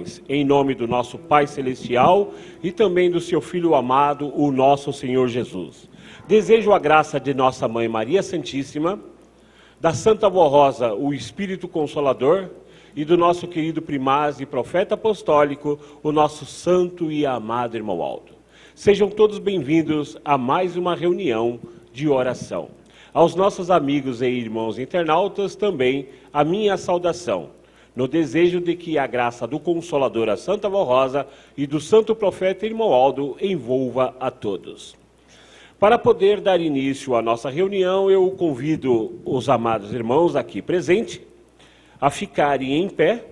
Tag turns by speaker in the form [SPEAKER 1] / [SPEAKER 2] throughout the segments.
[SPEAKER 1] orações, em nome do nosso Pai Celestial e também do seu Filho amado, o nosso Senhor Jesus. Desejo a graça de nossa Mãe Maria Santíssima, da Santa Avó Rosa, o Espírito Consolador, e do nosso querido primaz e profeta apostólico, o nosso santo e amado irmão Aldo. Sejam todos bem-vindos a mais uma reunião de oração. Aos nossos amigos e irmãos internautas também a minha saudação, no desejo de que a graça do Consolador, a Santa Avó Rosa, e do santo profeta irmão Aldo envolva a todos. Para poder dar início à nossa reunião, eu convido os amados irmãos aqui presentes a ficarem em pé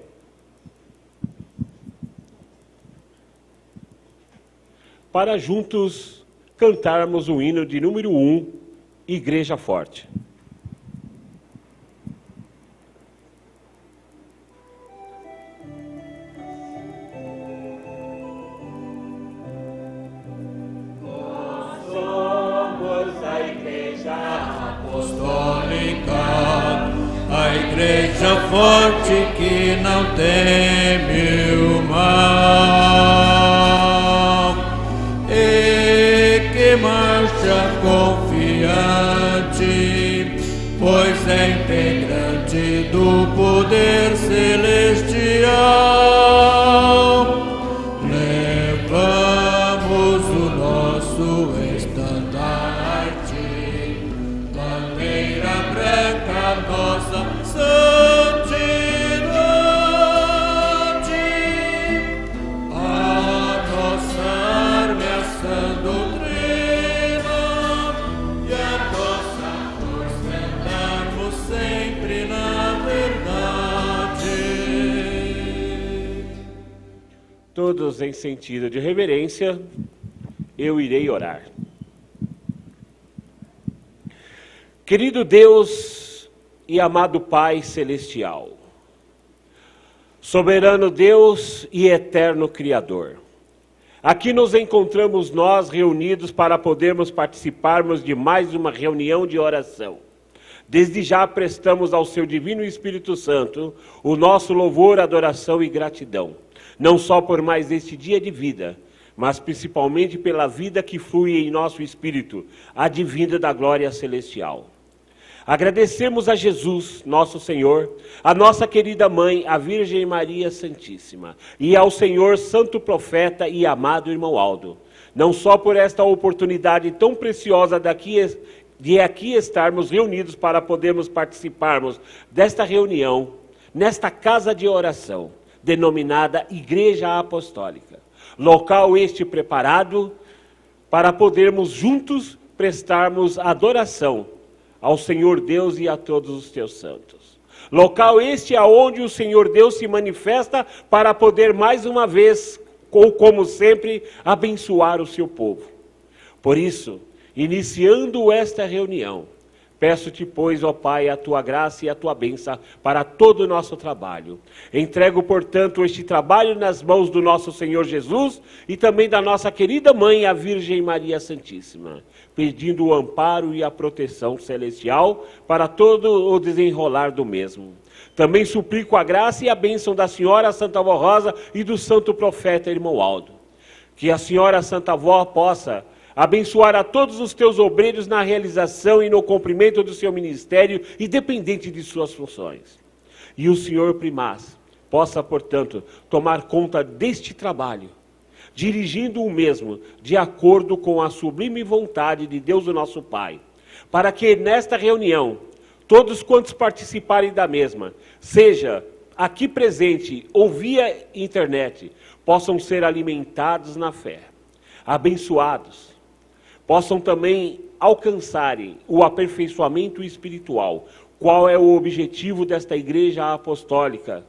[SPEAKER 1] para juntos cantarmos o hino de número 1, Igreja Forte.
[SPEAKER 2] A igreja forte que não teme o mal e que marcha confiante, pois é integrante do poder celestial. Levamos o nosso estandarte, bandeira branca nossa santidade, a nossa arma é a sã doutrina e a nossa força é andarmos sempre na verdade.
[SPEAKER 1] Todos em sentido de reverência, eu irei orar. Querido Deus e amado Pai Celestial, soberano Deus e eterno Criador, aqui nos encontramos nós reunidos para podermos participarmos de mais uma reunião de oração. Desde já prestamos ao seu Divino Espírito Santo o nosso louvor, adoração e gratidão, não só por mais este dia de vida, mas principalmente pela vida que flui em nosso espírito, advinda da glória celestial. Agradecemos a Jesus, nosso Senhor, a nossa querida Mãe, a Virgem Maria Santíssima, e ao Senhor Santo Profeta e amado irmão Aldo, não só por esta oportunidade tão preciosa de aqui estarmos reunidos para podermos participarmos desta reunião, nesta casa de oração, denominada Igreja Apostólica, local este preparado para podermos juntos prestarmos adoração ao Senhor Deus e a todos os teus santos. Local este aonde o Senhor Deus se manifesta para poder mais uma vez, ou como sempre, abençoar o seu povo. Por isso, iniciando esta reunião, peço-te, pois, ó Pai, a tua graça e a tua bênção para todo o nosso trabalho. Entrego, portanto, este trabalho nas mãos do nosso Senhor Jesus e também da nossa querida Mãe, a Virgem Maria Santíssima, pedindo o amparo e a proteção celestial para todo o desenrolar do mesmo. Também suplico a graça e a bênção da Senhora Santa Avó Rosa e do Santo Profeta irmão Aldo. Que a Senhora Santa Avó possa abençoar a todos os teus obreiros na realização e no cumprimento do seu ministério, independente de suas funções. E o Senhor Primaz possa, portanto, tomar conta deste trabalho, dirigindo o mesmo de acordo com a sublime vontade de Deus o nosso Pai, para que nesta reunião, todos quantos participarem da mesma, seja aqui presente ou via internet, possam ser alimentados na fé, abençoados, possam também alcançarem o aperfeiçoamento espiritual. Qual é o objetivo desta Igreja Apostólica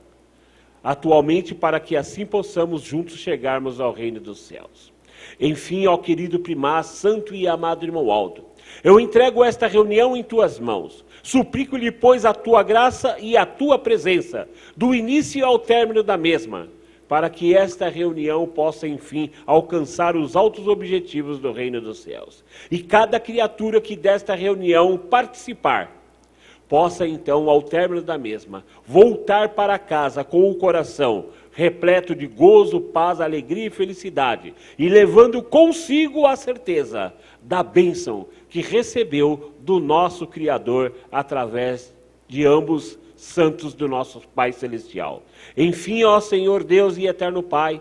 [SPEAKER 1] atualmente, para que assim possamos juntos chegarmos ao reino dos céus. Enfim, ó querido primaz, santo e amado irmão Aldo, eu entrego esta reunião em tuas mãos. Suplico-lhe, pois, a tua graça e a tua presença, do início ao término da mesma, para que esta reunião possa, enfim, alcançar os altos objetivos do reino dos céus. E cada criatura que desta reunião participar, possa, então, ao término da mesma, voltar para casa com o coração repleto de gozo, paz, alegria e felicidade, e levando consigo a certeza da bênção que recebeu do nosso Criador através de ambos santos do nosso Pai Celestial. Enfim, ó Senhor Deus e eterno Pai,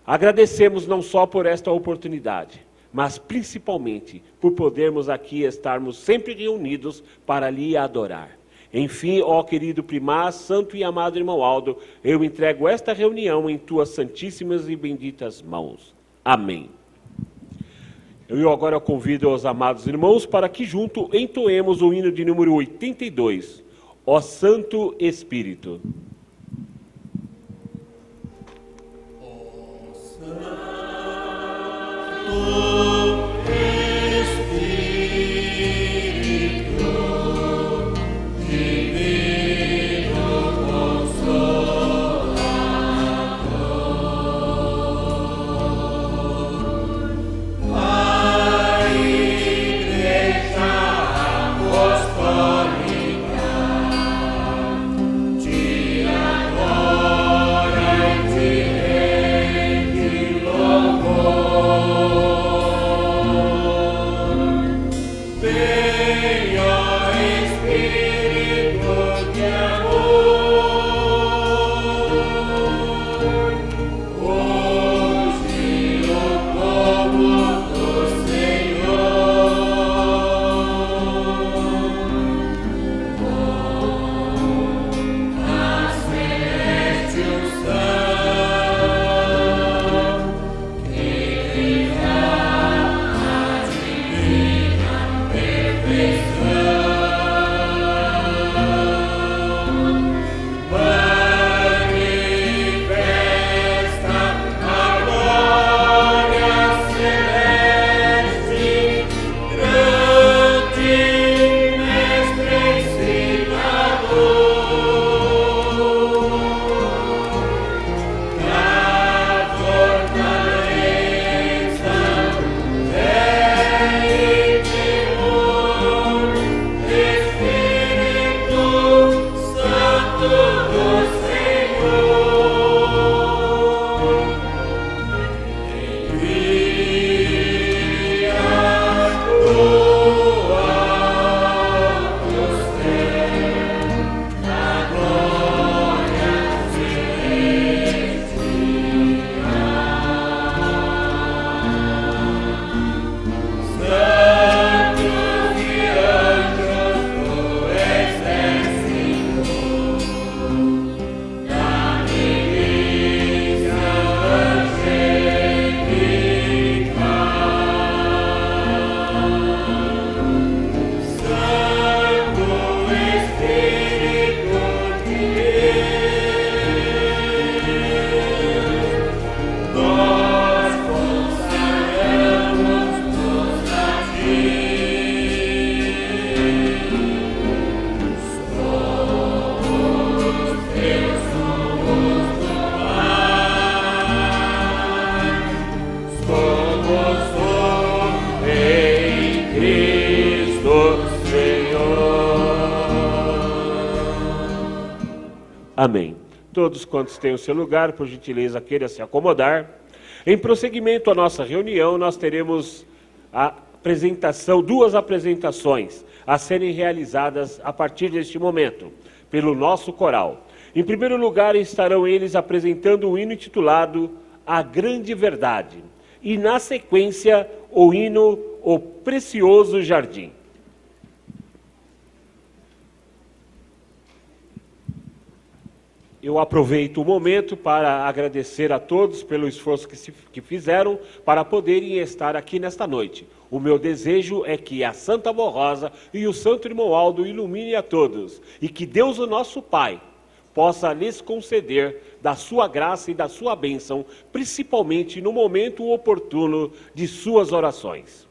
[SPEAKER 1] agradecemos não só por esta oportunidade, mas principalmente por podermos aqui estarmos sempre reunidos para lhe adorar. Enfim, ó querido primaz, santo e amado irmão Aldo, eu entrego esta reunião em tuas santíssimas e benditas mãos. Amém. Eu agora convido os amados irmãos para que junto entoemos o hino de número 82, Ó Santo Espírito.
[SPEAKER 2] Ó Santo
[SPEAKER 1] Amém. Todos quantos têm o seu lugar, por gentileza, queiram se acomodar. Em prosseguimento à nossa reunião, nós teremos duas apresentações a serem realizadas a partir deste momento, pelo nosso coral. Em primeiro lugar, estarão eles apresentando o hino intitulado A Grande Verdade. E, na sequência, o hino O Precioso Jardim. Eu aproveito o momento para agradecer a todos pelo esforço que fizeram para poderem estar aqui nesta noite. O meu desejo é que a Santa Avó Rosa e o Santo Irmão Aldo ilumine a todos e que Deus, o nosso Pai, possa lhes conceder da sua graça e da sua bênção, principalmente no momento oportuno de suas orações.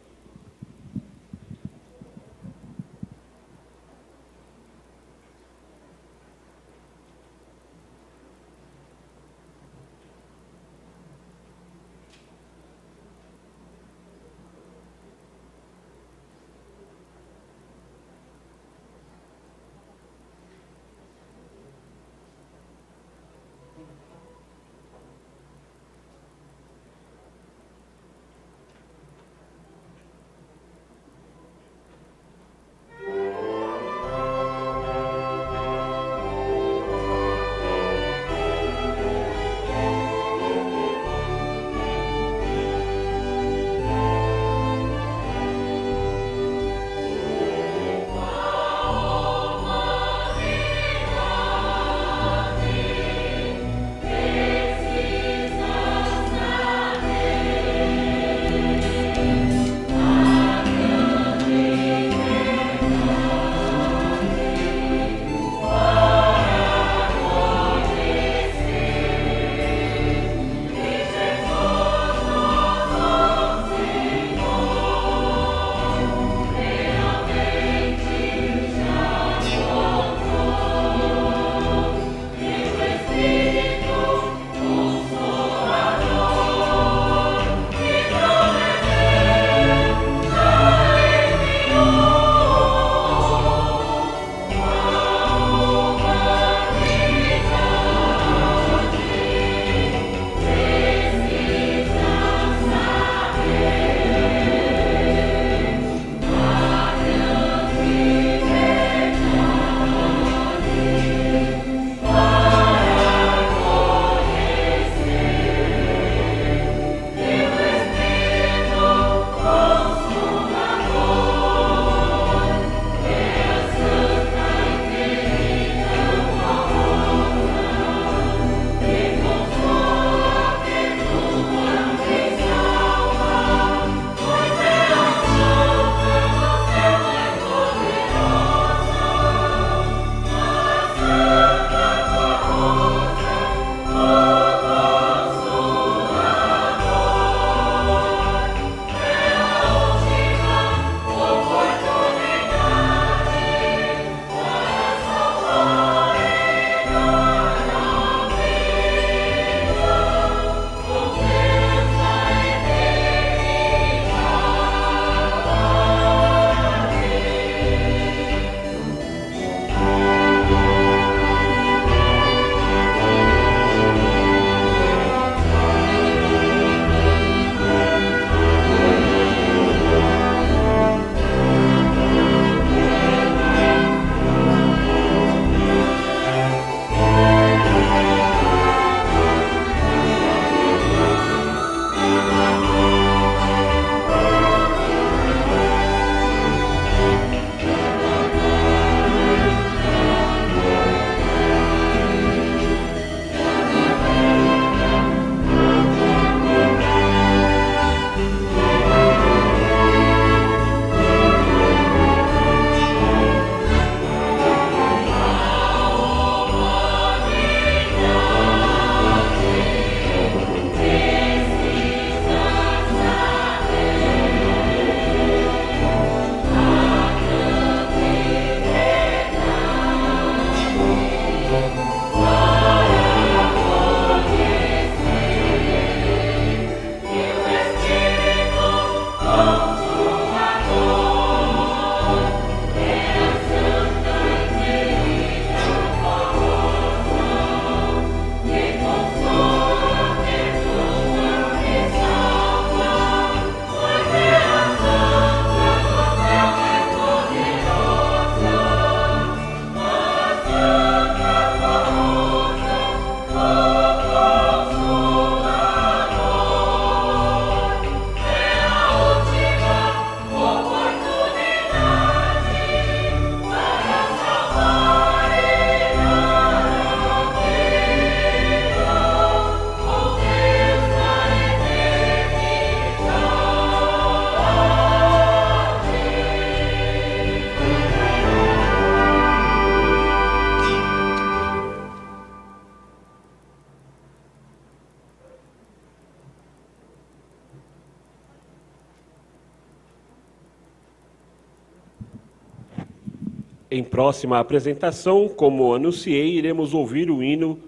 [SPEAKER 1] Em próxima apresentação, como anunciei, iremos ouvir o hino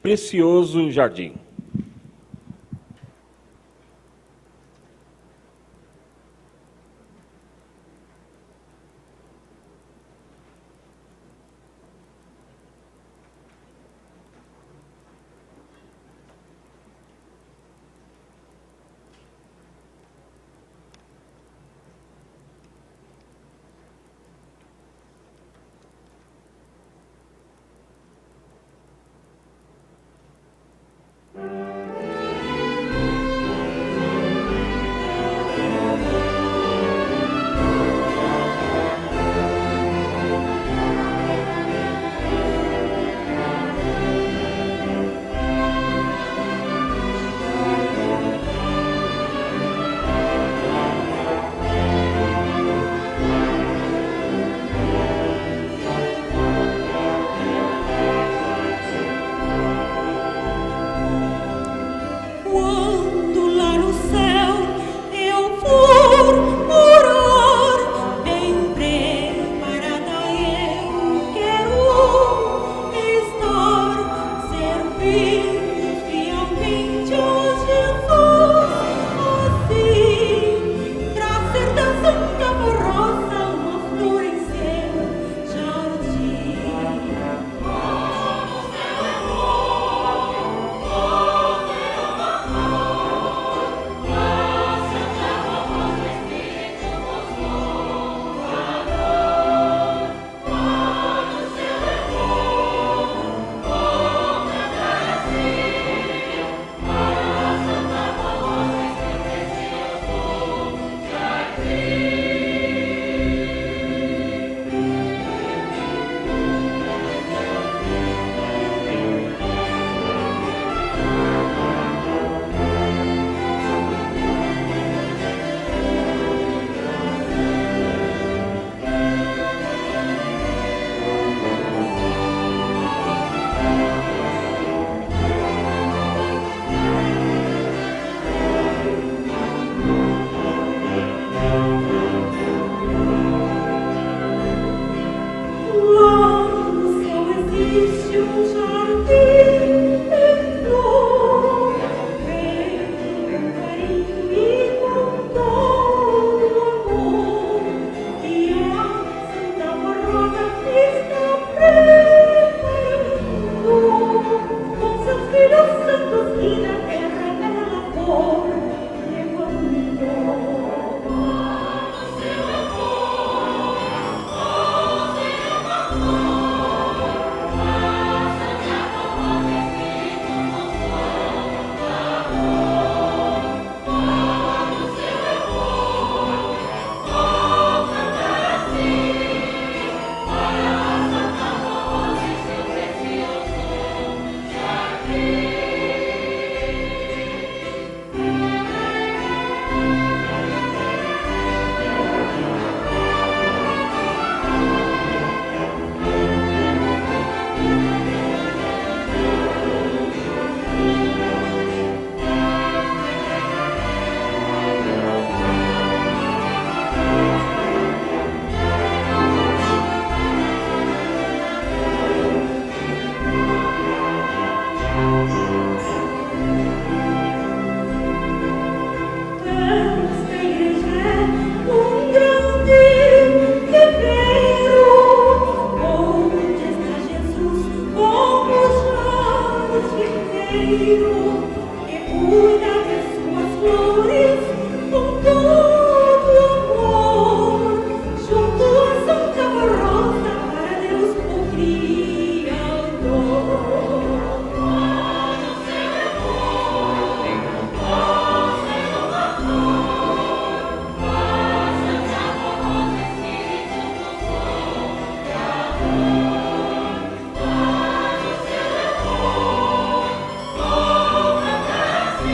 [SPEAKER 1] Precioso Jardim.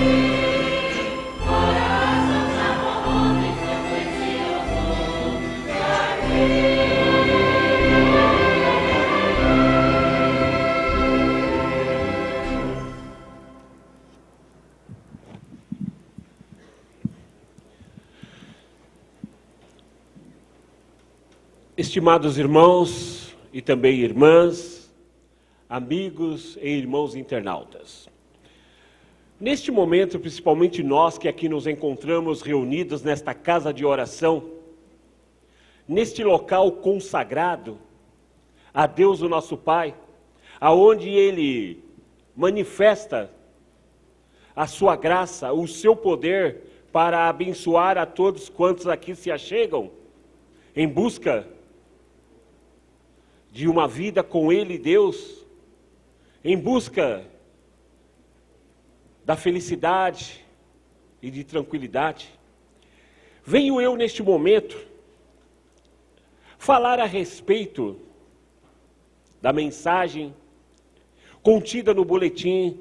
[SPEAKER 3] Sim.
[SPEAKER 1] Estimados irmãos e também irmãs, amigos e irmãos internautas. Neste momento, principalmente nós que aqui nos encontramos reunidos nesta casa de oração, neste local consagrado a Deus o nosso Pai, aonde Ele manifesta a sua graça, o seu poder para abençoar a todos quantos aqui se achegam em busca de uma vida com Ele, Deus, em busca da felicidade e de tranquilidade. Venho eu neste momento falar a respeito da mensagem contida no boletim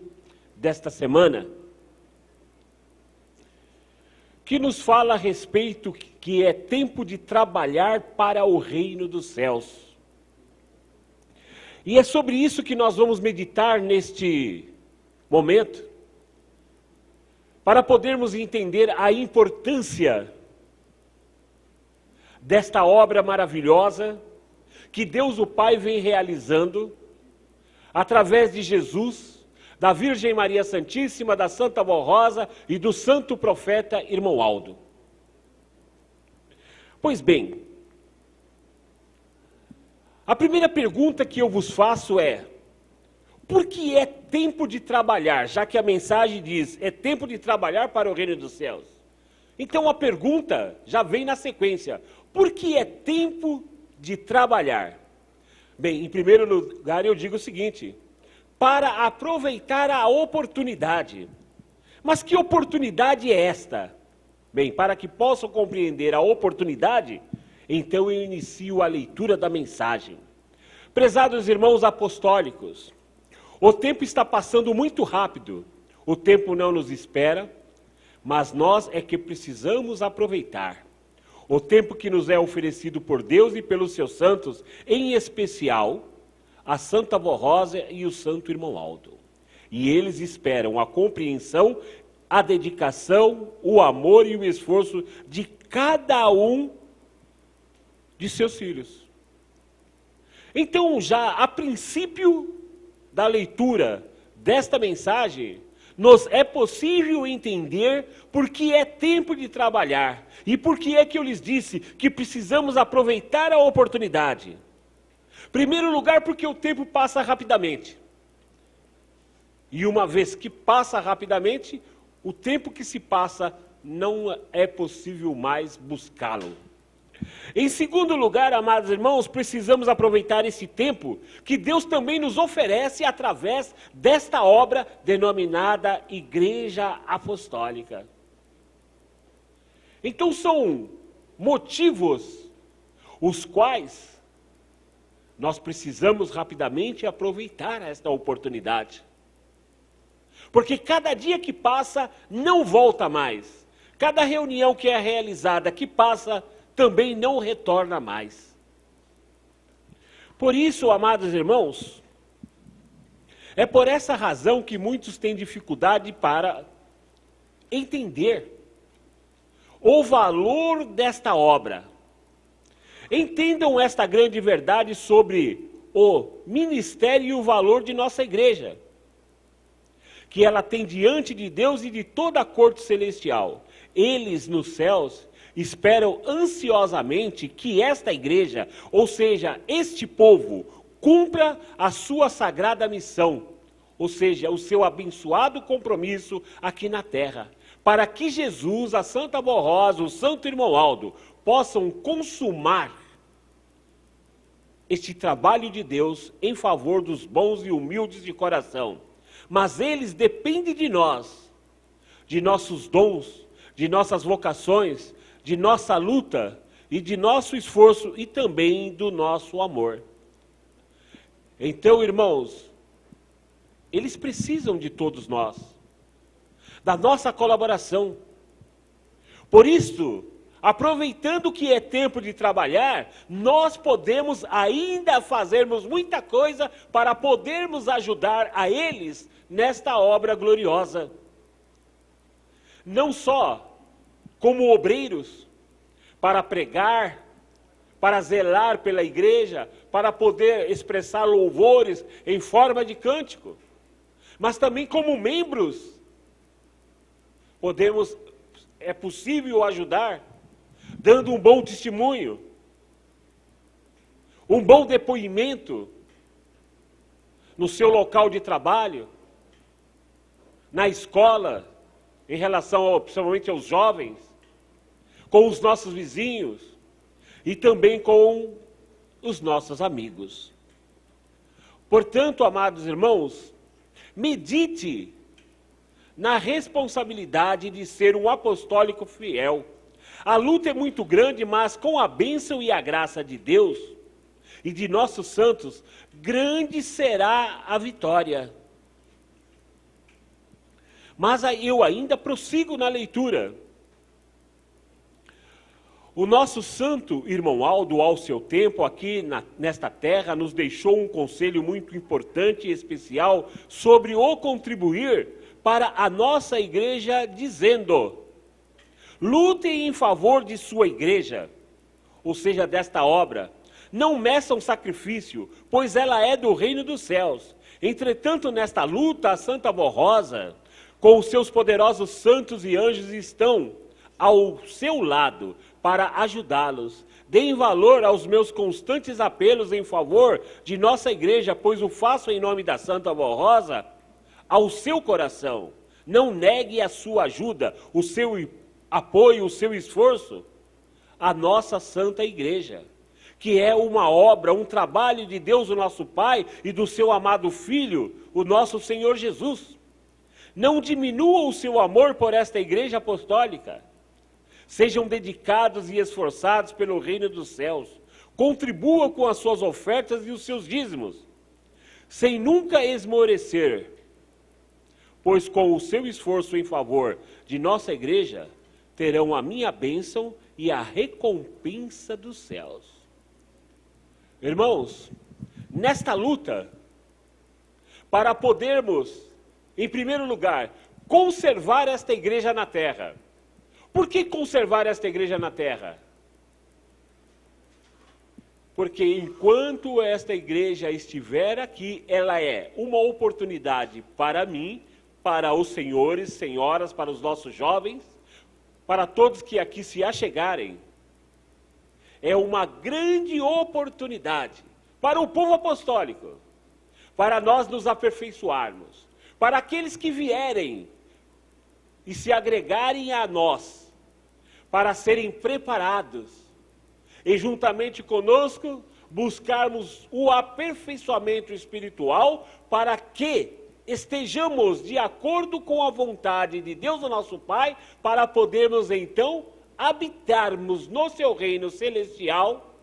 [SPEAKER 1] desta semana, que nos fala a respeito que é tempo de trabalhar para o reino dos céus. E é sobre isso que nós vamos meditar neste momento, para podermos entender a importância desta obra maravilhosa que Deus o Pai vem realizando através de Jesus, da Virgem Maria Santíssima, da Santa Vó Rosa e do santo profeta Irmão Aldo. Pois bem, a primeira pergunta que eu vos faço é: por que é tempo de trabalhar? Já que a mensagem diz, é tempo de trabalhar para o reino dos céus. Então a pergunta já vem na sequência: por que é tempo de trabalhar? Bem, em primeiro lugar eu digo o seguinte: para aproveitar a oportunidade. Mas que oportunidade é esta? Bem, para que possam compreender a oportunidade, então eu inicio a leitura da mensagem. Prezados irmãos apostólicos, o tempo está passando muito rápido, o tempo não nos espera, mas nós é que precisamos aproveitar. O tempo que nos é oferecido por Deus e pelos seus santos, em especial a Santa Vó Rosa e o Santo Irmão Aldo. E eles esperam a compreensão, a dedicação, o amor e o esforço de cada um de seus filhos. Então, já a princípio da leitura desta mensagem, nos é possível entender por que é tempo de trabalhar e por que é que eu lhes disse que precisamos aproveitar a oportunidade. Primeiro lugar, porque o tempo passa rapidamente. E uma vez que passa rapidamente, o tempo que se passa não é possível mais buscá-lo. Em segundo lugar, amados irmãos, precisamos aproveitar esse tempo que Deus também nos oferece através desta obra denominada Igreja Apostólica. Então são motivos os quais nós precisamos rapidamente aproveitar esta oportunidade. Porque cada dia que passa não volta mais. Cada reunião que é realizada que passa também não retorna mais. Por isso, amados irmãos, é por essa razão que muitos têm dificuldade para entender o valor desta obra. Entendam esta grande verdade sobre o ministério e o valor de nossa igreja, que ela tem diante de Deus e de toda a corte celestial. Eles nos céus esperam ansiosamente que esta igreja, ou seja, este povo, cumpra a sua sagrada missão, ou seja, o seu abençoado compromisso aqui na terra, para que Jesus, a Santa Vó Rosa, o Santo Irmão Aldo, possam consumar este trabalho de Deus em favor dos bons e humildes de coração. Mas eles dependem de nós, de nossos dons, de nossas vocações, de nossa luta e de nosso esforço e também do nosso amor. Então, irmãos, eles precisam de todos nós, da nossa colaboração. Por isso, aproveitando que é tempo de trabalhar, nós podemos ainda fazermos muita coisa para podermos ajudar a eles nesta obra gloriosa. Não só como obreiros, para pregar, para zelar pela igreja, para poder expressar louvores em forma de cântico. Mas também como membros, é possível ajudar, dando um bom testemunho, um bom depoimento no seu local de trabalho, na escola, em relação principalmente aos jovens, com os nossos vizinhos e também com os nossos amigos. Portanto, amados irmãos, medite na responsabilidade de ser um apostólico fiel. A luta é muito grande, mas com a bênção e a graça de Deus e de nossos santos, grande será a vitória. Mas eu ainda prossigo na leitura. O nosso santo irmão Aldo, ao seu tempo, aqui nesta terra, nos deixou um conselho muito importante e especial sobre o contribuir para a nossa igreja, dizendo: lutem em favor de sua igreja, ou seja, desta obra. Não meçam sacrifício, pois ela é do reino dos céus. Entretanto, nesta luta, a Santa Avó Rosa, com os seus poderosos santos e anjos, estão ao seu lado para ajudá-los. Deem valor aos meus constantes apelos em favor de nossa igreja, pois o faço em nome da Santa Avó Rosa ao seu coração. Não negue a sua ajuda, o seu apoio, o seu esforço à nossa Santa Igreja, que é uma obra, um trabalho de Deus, o nosso Pai, e do seu amado Filho, o nosso Senhor Jesus. Não diminua o seu amor por esta igreja apostólica. Sejam dedicados e esforçados pelo reino dos céus. Contribua com as suas ofertas e os seus dízimos, sem nunca esmorecer, pois com o seu esforço em favor de nossa igreja, terão a minha bênção e a recompensa dos céus. Irmãos, nesta luta, para podermos, em primeiro lugar, conservar esta igreja na terra. Por que conservar esta igreja na terra? Porque enquanto esta igreja estiver aqui, ela é uma oportunidade para mim, para os senhores, senhoras, para os nossos jovens, para todos que aqui se achegarem. É uma grande oportunidade para o povo apostólico, para nós nos aperfeiçoarmos, para aqueles que vierem e se agregarem a nós, para serem preparados e juntamente conosco buscarmos o aperfeiçoamento espiritual para que estejamos de acordo com a vontade de Deus, o nosso Pai, para podermos então habitarmos no seu reino celestial,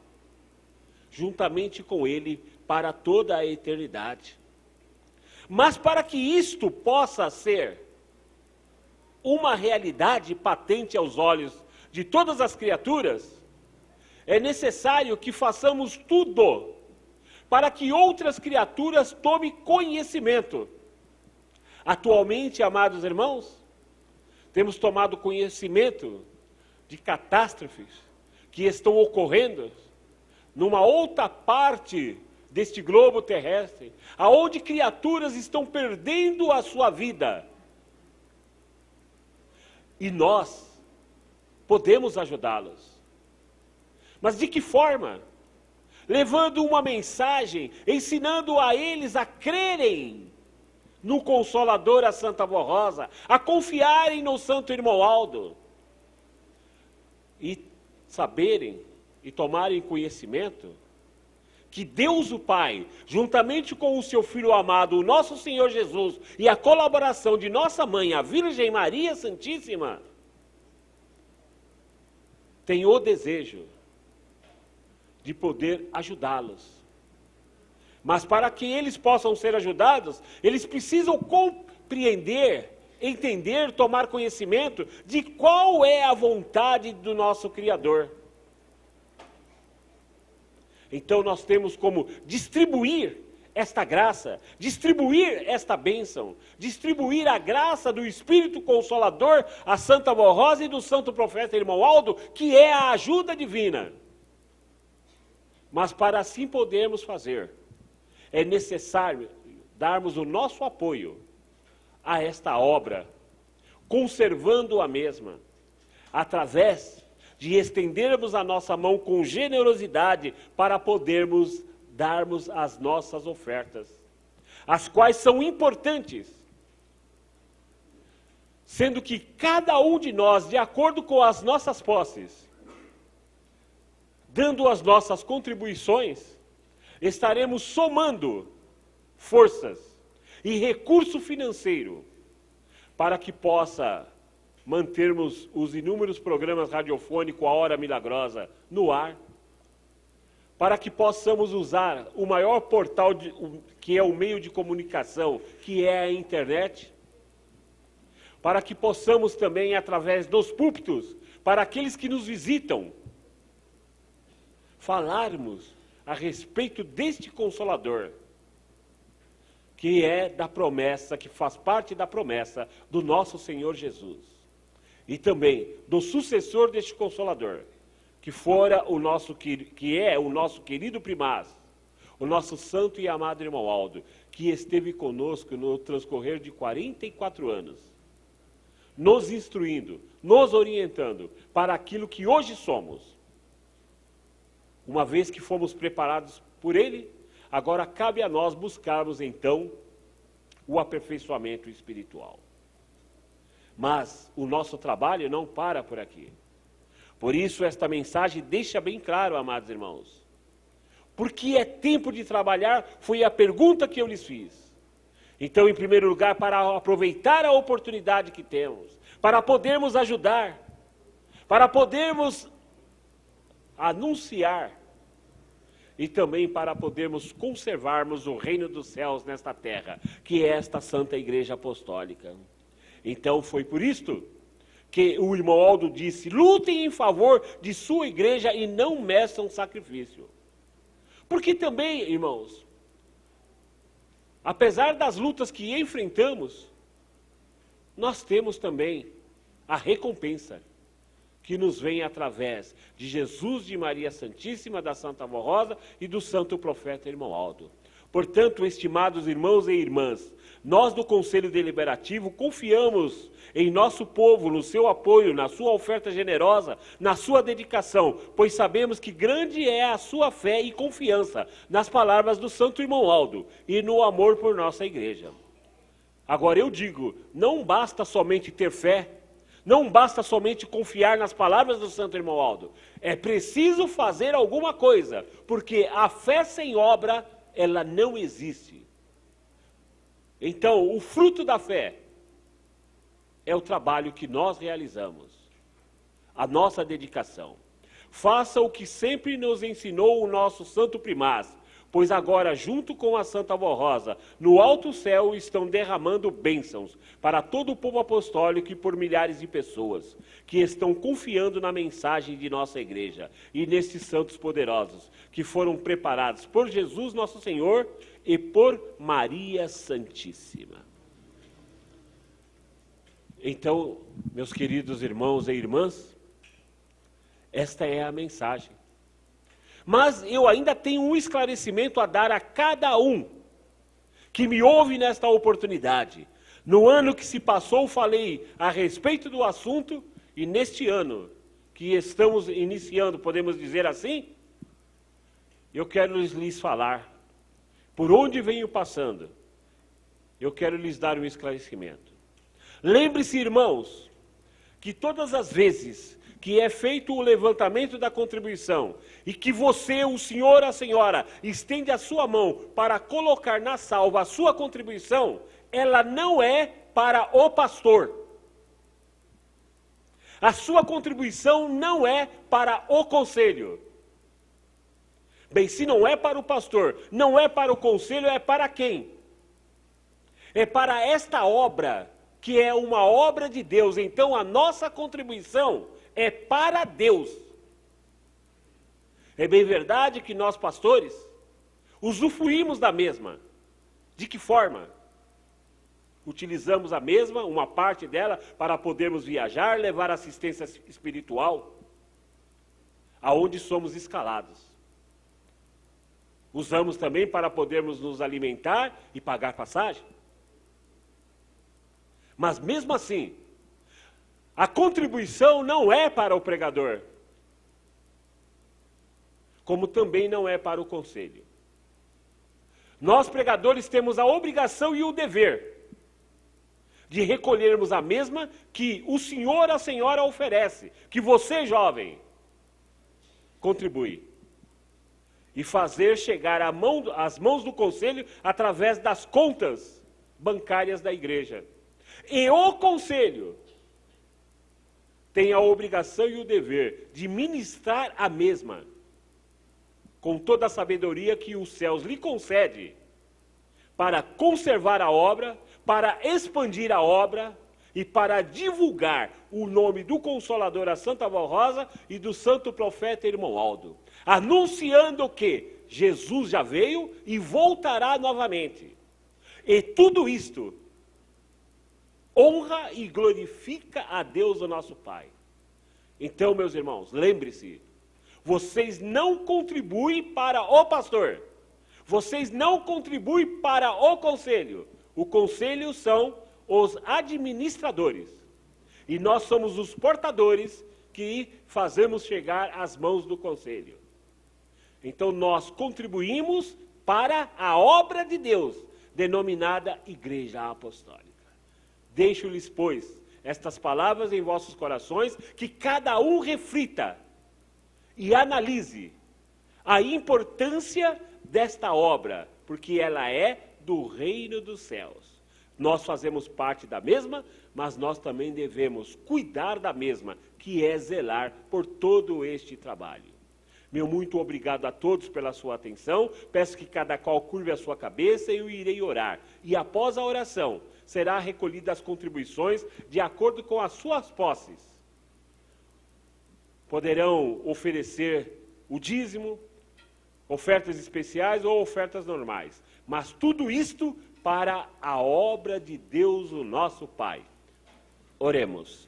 [SPEAKER 1] juntamente com Ele, para toda a eternidade. Mas para que isto possa ser uma realidade patente aos olhos de todas as criaturas, é necessário que façamos tudo para que outras criaturas tomem conhecimento. Atualmente, amados irmãos, temos tomado conhecimento de catástrofes que estão ocorrendo numa outra parte deste globo terrestre, aonde criaturas estão perdendo a sua vida. E nós podemos ajudá-los. Mas de que forma? Levando uma mensagem, ensinando a eles a crerem no Consolador, a Santa Avó Rosa, a confiarem no Santo Irmão Aldo, e saberem e tomarem conhecimento que Deus o Pai, juntamente com o seu Filho amado, o nosso Senhor Jesus, e a colaboração de nossa Mãe, a Virgem Maria Santíssima, tem o desejo de poder ajudá-los. Mas para que eles possam ser ajudados, eles precisam compreender, entender, tomar conhecimento de qual é a vontade do nosso Criador. Então nós temos como distribuir esta graça, distribuir esta bênção, distribuir a graça do Espírito Consolador, a Santa Avó Rosa e do Santo Profeta Irmão Aldo, que é a ajuda divina. Mas para assim podermos fazer, é necessário darmos o nosso apoio a esta obra, conservando a mesma, através de estendermos a nossa mão com generosidade para podermos darmos as nossas ofertas, as quais são importantes, sendo que cada um de nós, de acordo com as nossas posses, dando as nossas contribuições, estaremos somando forças e recurso financeiro para que possa mantermos os inúmeros programas radiofônicos A Hora Milagrosa no ar, para que possamos usar o maior portal que é o meio de comunicação, que é a internet, para que possamos também, através dos púlpitos, para aqueles que nos visitam, falarmos a respeito deste Consolador, que é da promessa, que faz parte da promessa do nosso Senhor Jesus. E também do sucessor deste Consolador, que é o nosso querido primaz, o nosso santo e amado irmão Aldo, que esteve conosco no transcorrer de 44 anos, nos instruindo, nos orientando para aquilo que hoje somos. Uma vez que fomos preparados por ele, agora cabe a nós buscarmos então o aperfeiçoamento espiritual. Mas o nosso trabalho não para por aqui. Por isso esta mensagem deixa bem claro, amados irmãos. Porque é tempo de trabalhar, foi a pergunta que eu lhes fiz. Então, em primeiro lugar, para aproveitar a oportunidade que temos, para podermos ajudar, para podermos anunciar, e também para podermos conservarmos o reino dos céus nesta terra, que é esta Santa Igreja Apostólica. Então foi por isto que o irmão Aldo disse: lutem em favor de sua igreja e não meçam sacrifício. Porque também, irmãos, apesar das lutas que enfrentamos, nós temos também a recompensa que nos vem através de Jesus, de Maria Santíssima, da Santa Avó Rosa e do Santo Profeta Irmão Aldo. Portanto, estimados irmãos e irmãs, nós do Conselho Deliberativo confiamos em nosso povo, no seu apoio, na sua oferta generosa, na sua dedicação, pois sabemos que grande é a sua fé e confiança nas palavras do Santo Irmão Aldo e no amor por nossa igreja. Agora eu digo, não basta somente ter fé, não basta somente confiar nas palavras do Santo Irmão Aldo. É preciso fazer alguma coisa, porque a fé sem obra, ela não existe. Então, o fruto da fé é o trabalho que nós realizamos, a nossa dedicação. Faça o que sempre nos ensinou o nosso Santo Primaz, pois agora, junto com a Santa Avó Rosa, no alto céu estão derramando bênçãos para todo o povo apostólico e por milhares de pessoas que estão confiando na mensagem de nossa igreja e nesses santos poderosos que foram preparados por Jesus nosso Senhor e por Maria Santíssima. Então, meus queridos irmãos e irmãs, esta é a mensagem. Mas eu ainda tenho um esclarecimento a dar a cada um que me ouve nesta oportunidade. No ano que se passou, falei a respeito do assunto, e neste ano que estamos iniciando, podemos dizer assim, eu quero lhes falar, por onde venho passando, eu quero lhes dar um esclarecimento. Lembre-se, irmãos, que todas as vezes que é feito o levantamento da contribuição e que você, o senhor, a senhora, estende a sua mão para colocar na salva a sua contribuição, ela não é para o pastor. A sua contribuição não é para o conselho. Bem, se não é para o pastor, não é para o conselho, é para quem? É para esta obra, que é uma obra de Deus. Então a nossa contribuição é para Deus. É bem verdade que nós, pastores, usufruímos da mesma. De que forma? Utilizamos a mesma, uma parte dela, para podermos viajar, levar assistência espiritual, aonde somos escalados. Usamos também para podermos nos alimentar e pagar passagem. Mas mesmo assim, a contribuição não é para o pregador, como também não é para o conselho. Nós, pregadores, temos a obrigação e o dever de recolhermos a mesma que o senhor, a senhora oferece, que você, jovem, contribui. E fazer chegar às mãos do conselho através das contas bancárias da igreja. E o conselho tem a obrigação e o dever de ministrar a mesma, com toda a sabedoria que os céus lhe concede, para conservar a obra, para expandir a obra e para divulgar o nome do Consolador, a Santa Avó Rosa, e do Santo Profeta Irmão Aldo, anunciando que Jesus já veio e voltará novamente. E tudo isto honra e glorifica a Deus, o nosso Pai. Então, meus irmãos, lembre-se, vocês não contribuem para o pastor, vocês não contribuem para o conselho. O conselho são os administradores. E nós somos os portadores que fazemos chegar às mãos do conselho. Então nós contribuímos para a obra de Deus, denominada Igreja Apostólica. Deixo-lhes, pois, estas palavras em vossos corações, que cada um reflita e analise a importância desta obra, porque ela é do reino dos céus. Nós fazemos parte da mesma, mas nós também devemos cuidar da mesma, que é zelar por todo este trabalho. Meu muito obrigado a todos pela sua atenção. Peço que cada qual curve a sua cabeça e eu irei orar. E após a oração, será recolhida as contribuições de acordo com as suas posses. Poderão oferecer o dízimo, ofertas especiais ou ofertas normais. Mas tudo isto para a obra de Deus, o nosso Pai. Oremos.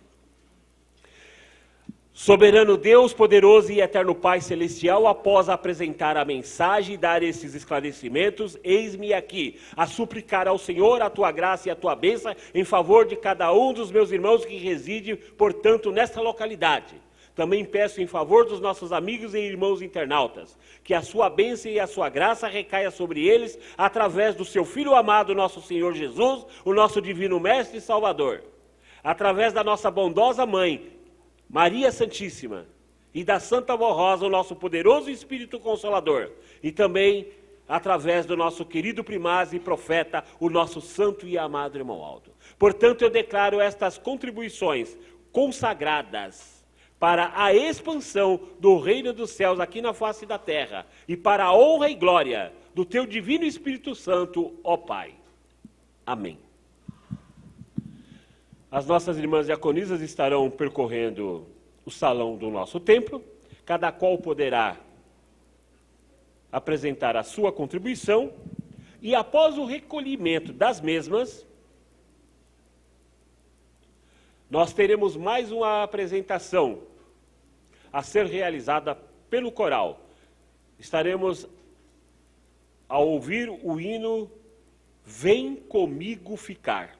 [SPEAKER 1] Soberano Deus, poderoso e eterno Pai Celestial, após apresentar a mensagem e dar esses esclarecimentos, eis-me aqui, a suplicar ao Senhor a Tua graça e a Tua bênção em favor de cada um dos meus irmãos que reside, portanto, nesta localidade. Também peço em favor dos nossos amigos e irmãos internautas, que a Sua bênção e a Sua graça recaia sobre eles, através do Seu Filho amado, nosso Senhor Jesus, o nosso divino Mestre e Salvador. Através da nossa bondosa Mãe, Maria Santíssima, e da Santa Avó Rosa, o nosso poderoso Espírito Consolador, e também através do nosso querido primaz e profeta, o nosso santo e amado irmão Aldo. Portanto, eu declaro estas contribuições consagradas para a expansão do reino dos céus aqui na face da terra, e para a honra e glória do Teu divino Espírito Santo, ó Pai. Amém. As nossas irmãs diaconisas estarão percorrendo o salão do nosso templo. Cada qual poderá apresentar a sua contribuição. E após o recolhimento das mesmas, nós teremos mais uma apresentação a ser realizada pelo coral. Estaremos a ouvir o hino Vem Comigo Ficar.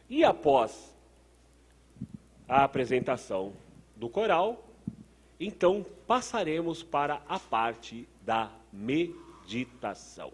[SPEAKER 1] E após a apresentação do coral, então passaremos para a parte da meditação.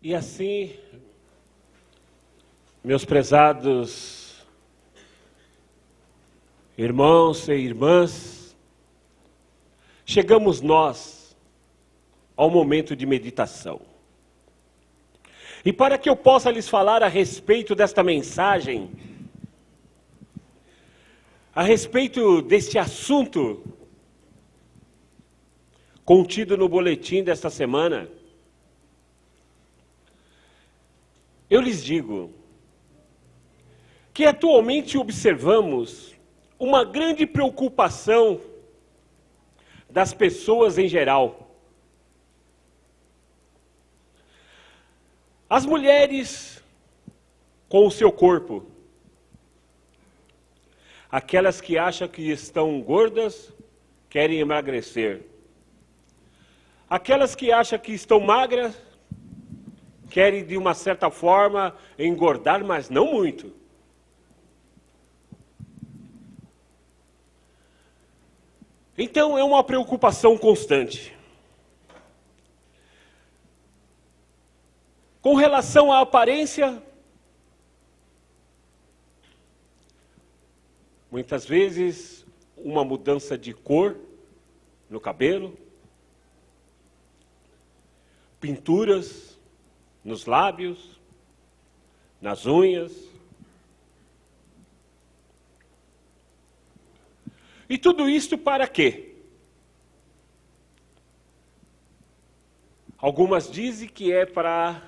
[SPEAKER 1] E assim, meus prezados irmãos e irmãs, chegamos nós ao momento de meditação. E para que eu possa lhes falar a respeito desta mensagem, a respeito deste assunto contido no boletim desta semana, eu lhes digo que atualmente observamos uma grande preocupação das pessoas em geral. As mulheres com o seu corpo, aquelas que acham que estão gordas, querem emagrecer. Aquelas que acham que estão magras, querem de uma certa forma engordar, mas não muito. Então é uma preocupação constante. Com relação à aparência, muitas vezes uma mudança de cor no cabelo, pinturas nos lábios, nas unhas. E tudo isso para quê? Algumas dizem que é para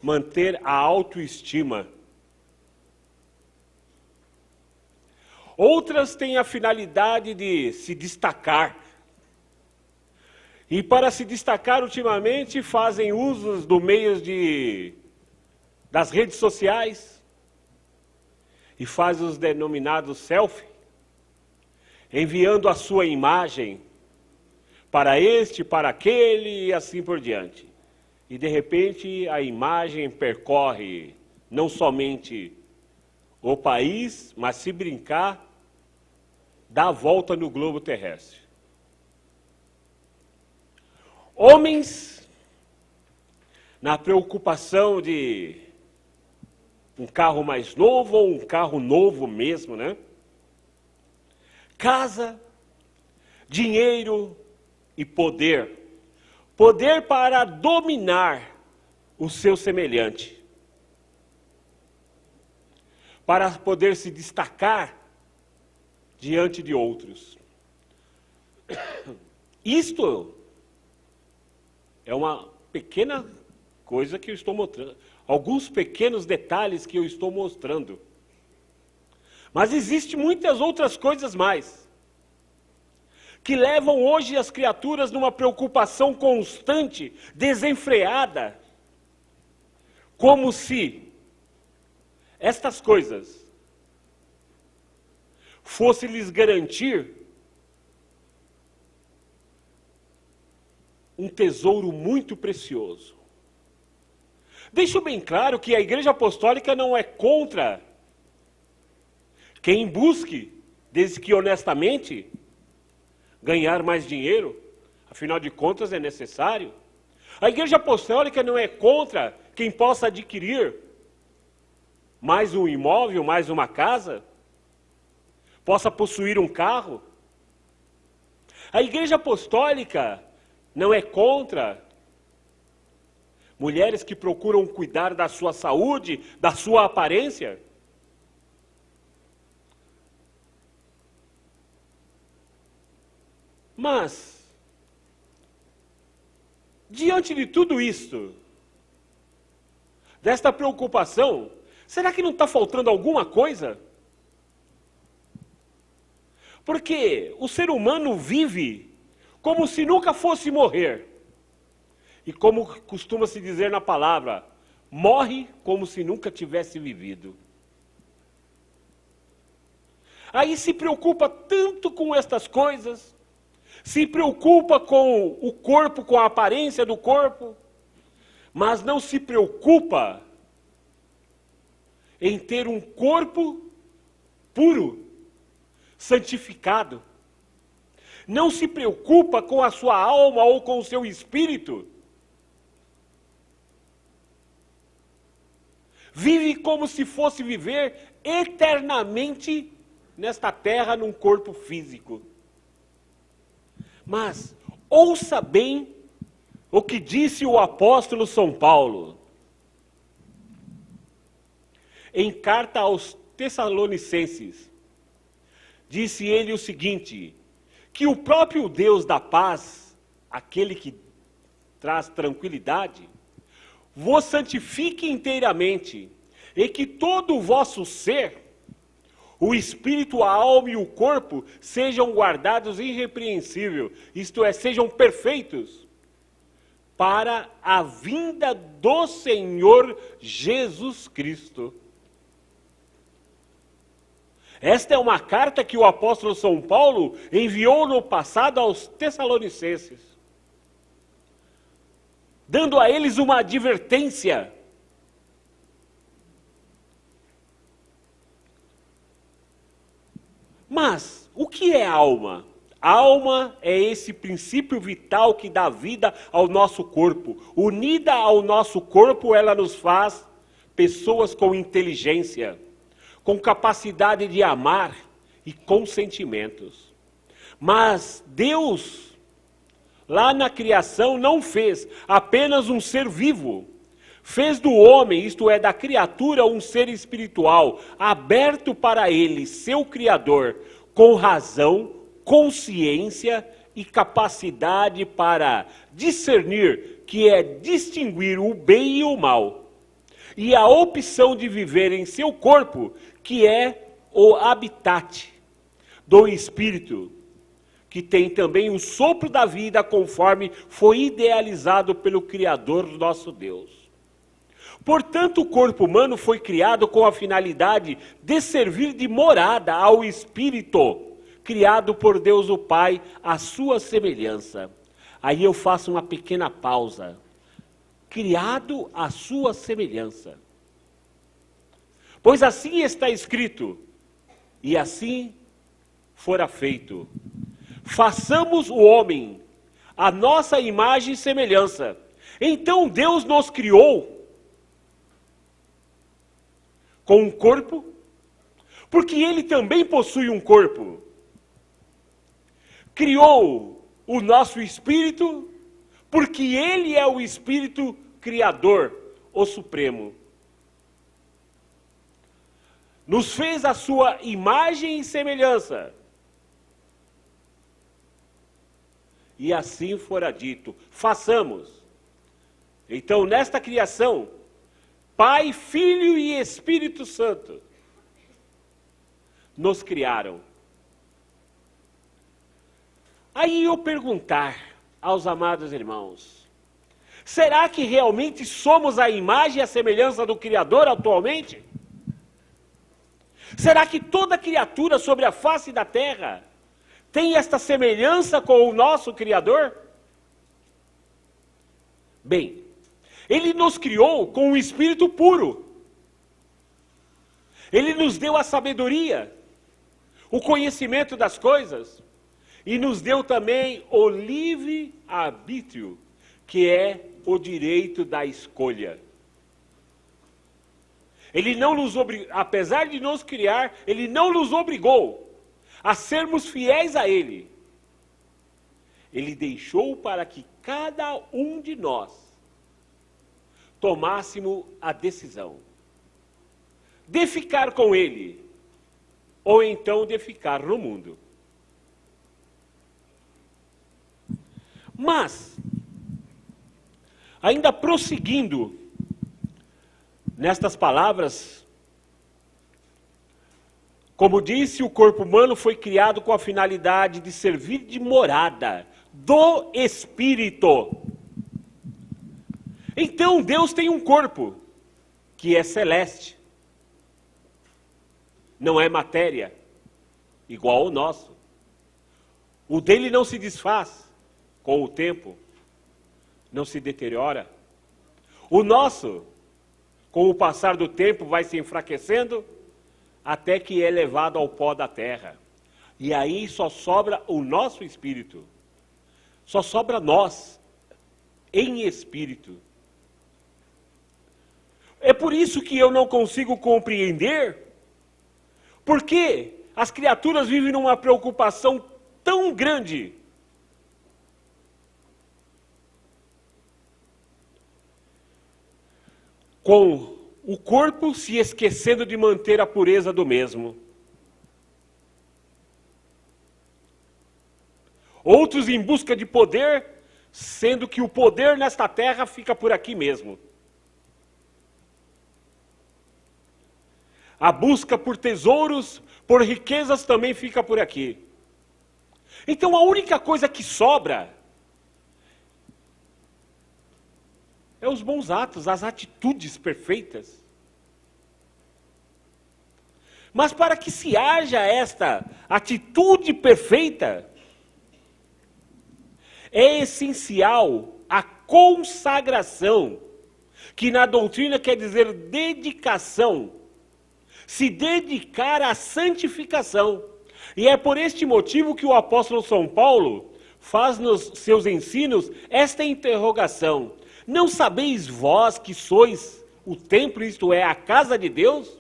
[SPEAKER 1] manter a autoestima. Outras têm a finalidade de se destacar. E para se destacar ultimamente fazem usos do meio das redes sociais e fazem os denominados selfie, enviando a sua imagem para este, para aquele e assim por diante. E de repente a imagem percorre não somente o país, mas se brincar, dá a volta no globo terrestre. Homens, na preocupação de um carro mais novo ou um carro novo mesmo, né? Casa, dinheiro e poder. Poder para dominar o seu semelhante. Para poder se destacar diante de outros. Isto é uma pequena coisa que eu estou mostrando. Alguns pequenos detalhes que eu estou mostrando. Mas existem muitas outras coisas mais. Que levam hoje as criaturas numa preocupação constante, desenfreada. Como se estas coisas fossem lhes garantir um tesouro muito precioso. Deixo bem claro que a Igreja Apostólica não é contra quem busque, desde que honestamente, ganhar mais dinheiro, afinal de contas é necessário. A Igreja Apostólica não é contra quem possa adquirir mais um imóvel, mais uma casa, possa possuir um carro. A Igreja Apostólica não é contra mulheres que procuram cuidar da sua saúde, da sua aparência. Mas, diante de tudo isso, desta preocupação, será que não está faltando alguma coisa? Porque o ser humano vive como se nunca fosse morrer. E como costuma se dizer na palavra, morre como se nunca tivesse vivido. Aí se preocupa tanto com estas coisas, se preocupa com o corpo, com a aparência do corpo, mas não se preocupa em ter um corpo puro, santificado. Não se preocupa com a sua alma ou com o seu espírito. Vive como se fosse viver eternamente nesta terra num corpo físico. Mas ouça bem o que disse o apóstolo São Paulo. Em carta aos Tessalonicenses, disse ele o seguinte, que o próprio Deus da paz, aquele que traz tranquilidade, vos santifique inteiramente, e que todo o vosso ser, o espírito, a alma e o corpo, sejam guardados irrepreensível, isto é, sejam perfeitos, para a vinda do Senhor Jesus Cristo. Esta é uma carta que o apóstolo São Paulo enviou no passado aos Tessalonicenses, dando a eles uma advertência. Mas, o que é alma? A alma é esse princípio vital que dá vida ao nosso corpo. Unida ao nosso corpo, ela nos faz pessoas com inteligência, com capacidade de amar e com sentimentos. Mas Deus, lá na criação, não fez apenas um ser vivo. Fez do homem, isto é, da criatura, um ser espiritual, aberto para ele, seu Criador, com razão, consciência e capacidade para discernir, que é distinguir o bem e o mal. E a opção de viver em seu corpo, que é o habitat do Espírito, que tem também o sopro da vida, conforme foi idealizado pelo Criador nosso Deus. Portanto, o corpo humano foi criado com a finalidade de servir de morada ao Espírito, criado por Deus o Pai, à sua semelhança. Aí eu faço uma pequena pausa. Criado à sua semelhança. Pois assim está escrito, e assim fora feito. Façamos o homem a nossa imagem e semelhança. Então Deus nos criou com um corpo, porque ele também possui um corpo. Criou o nosso espírito, porque ele é o Espírito Criador, o Supremo. Nos fez a sua imagem e semelhança. E assim fora dito, façamos. Então, nesta criação, Pai, Filho e Espírito Santo nos criaram. Aí eu perguntar aos amados irmãos, será que realmente somos a imagem e a semelhança do Criador atualmente? Será que toda criatura sobre a face da terra tem esta semelhança com o nosso Criador? Bem, ele nos criou com um espírito puro. Ele nos deu a sabedoria, o conhecimento das coisas, e nos deu também o livre-arbítrio, que é o direito da escolha. Ele não nos apesar de nos criar, ele não nos obrigou a sermos fiéis a ele. Ele deixou para que cada um de nós tomássemos a decisão de ficar com ele, ou então de ficar no mundo. Mas, ainda prosseguindo nestas palavras, como disse, o corpo humano foi criado com a finalidade de servir de morada do Espírito. Então Deus tem um corpo que é celeste. Não é matéria, igual ao nosso. O dele não se desfaz com o tempo, não se deteriora. O nosso, com o passar do tempo, vai se enfraquecendo até que é levado ao pó da terra. E aí só sobra o nosso espírito. Só sobra nós, em espírito. É por isso que eu não consigo compreender por que as criaturas vivem numa preocupação tão grande com o corpo, se esquecendo de manter a pureza do mesmo. Outros em busca de poder, sendo que o poder nesta terra fica por aqui mesmo. A busca por tesouros, por riquezas também fica por aqui. Então a única coisa que sobra é os bons atos, as atitudes perfeitas. Mas para que se haja esta atitude perfeita, é essencial a consagração, que na doutrina quer dizer dedicação, se dedicar à santificação. E é por este motivo que o apóstolo São Paulo faz nos seus ensinos esta interrogação: não sabeis vós que sois o templo, isto é, a casa de Deus,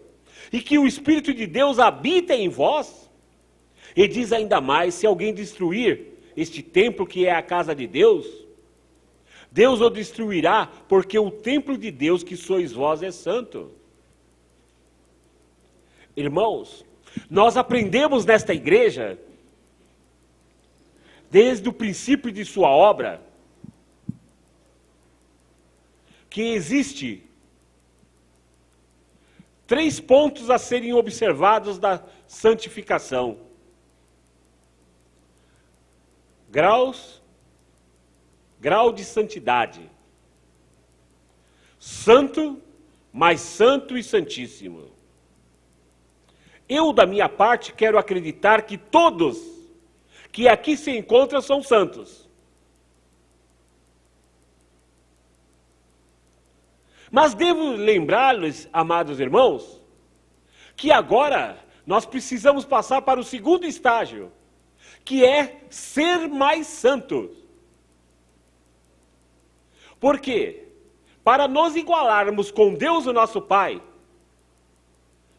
[SPEAKER 1] e que o Espírito de Deus habita em vós? E diz ainda mais: se alguém destruir este templo que é a casa de Deus, Deus o destruirá, porque o templo de Deus que sois vós é santo. Irmãos, nós aprendemos nesta igreja, desde o princípio de sua obra, que existe 3 pontos a serem observados da santificação. Grau de santidade. Santo, mais santo e santíssimo. Eu, da minha parte, quero acreditar que todos que aqui se encontram são santos. Mas devo lembrar-lhes, amados irmãos, que agora nós precisamos passar para o segundo estágio, que é ser mais santos. Por quê? Para nos igualarmos com Deus, o nosso Pai,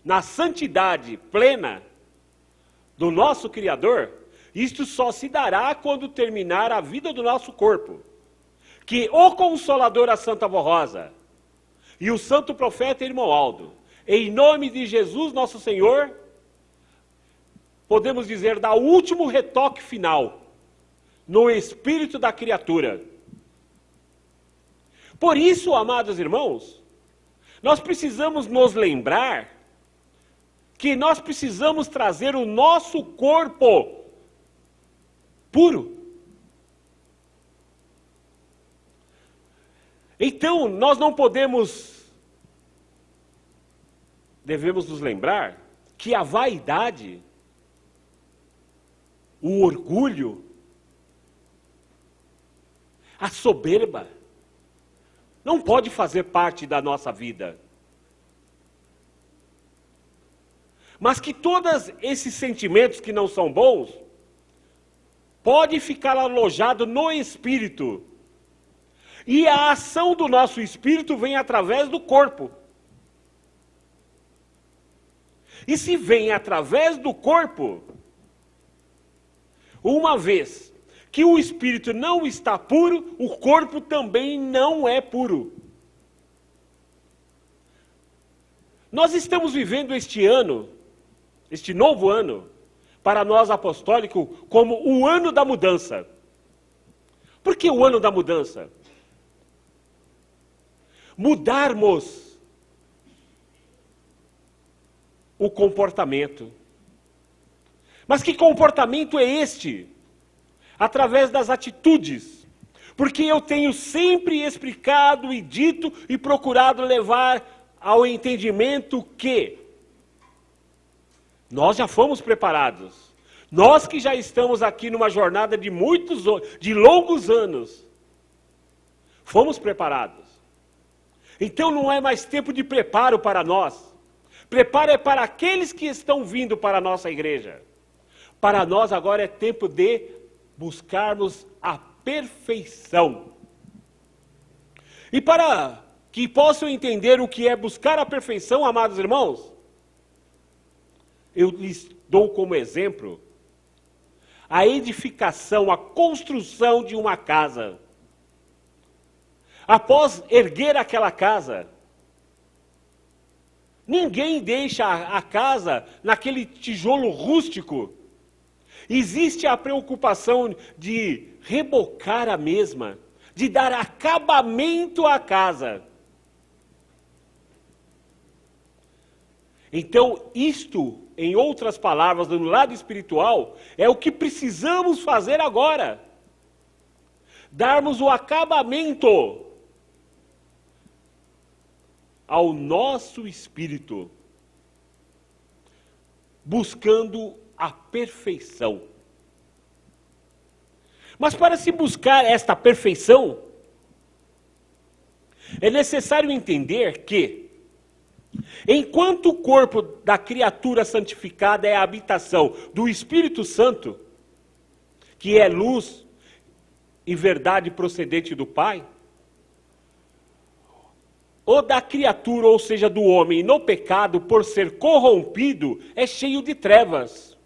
[SPEAKER 1] na santidade plena do nosso Criador, isto só se dará quando terminar a vida do nosso corpo. Que o Consolador, a Santa Avó Rosa, e o Santo Profeta Irmão Aldo, em nome de Jesus nosso Senhor, podemos dizer, dá o último retoque final no espírito da criatura. Por isso, amados irmãos, nós precisamos nos lembrar que nós precisamos trazer o nosso corpo puro. Então, nós não devemos nos lembrar que a vaidade, o orgulho, a soberba, não pode fazer parte da nossa vida. Mas que todos esses sentimentos que não são bons, pode ficar alojado no espírito. E a ação do nosso espírito vem através do corpo. E se vem através do corpo, uma vez que o espírito não está puro, o corpo também não é puro. Nós estamos vivendo este ano, este novo ano, para nós apostólicos, como o ano da mudança. Por que o ano da mudança? Mudarmos o comportamento. Mas que comportamento é este? Através das atitudes. Porque eu tenho sempre explicado e dito e procurado levar ao entendimento que nós já fomos preparados. Nós que já estamos aqui numa jornada de longos anos, fomos preparados. Então não é mais tempo de preparo para nós. Preparo é para aqueles que estão vindo para a nossa igreja. Para nós agora é tempo de buscarmos a perfeição. E para que possam entender o que é buscar a perfeição, amados irmãos, eu lhes dou como exemplo a edificação, a construção de uma casa. Após erguer aquela casa, ninguém deixa a casa naquele tijolo rústico. Existe a preocupação de rebocar a mesma, de dar acabamento à casa. Então, isto, em outras palavras, no lado espiritual, é o que precisamos fazer agora. Darmos o acabamento ao nosso espírito, buscando a perfeição. Mas para se buscar esta perfeição, é necessário entender que, enquanto o corpo da criatura santificada é a habitação do Espírito Santo, que é luz e verdade procedente do Pai, o da criatura, ou seja, do homem, no pecado, por ser corrompido, é cheio de trevas.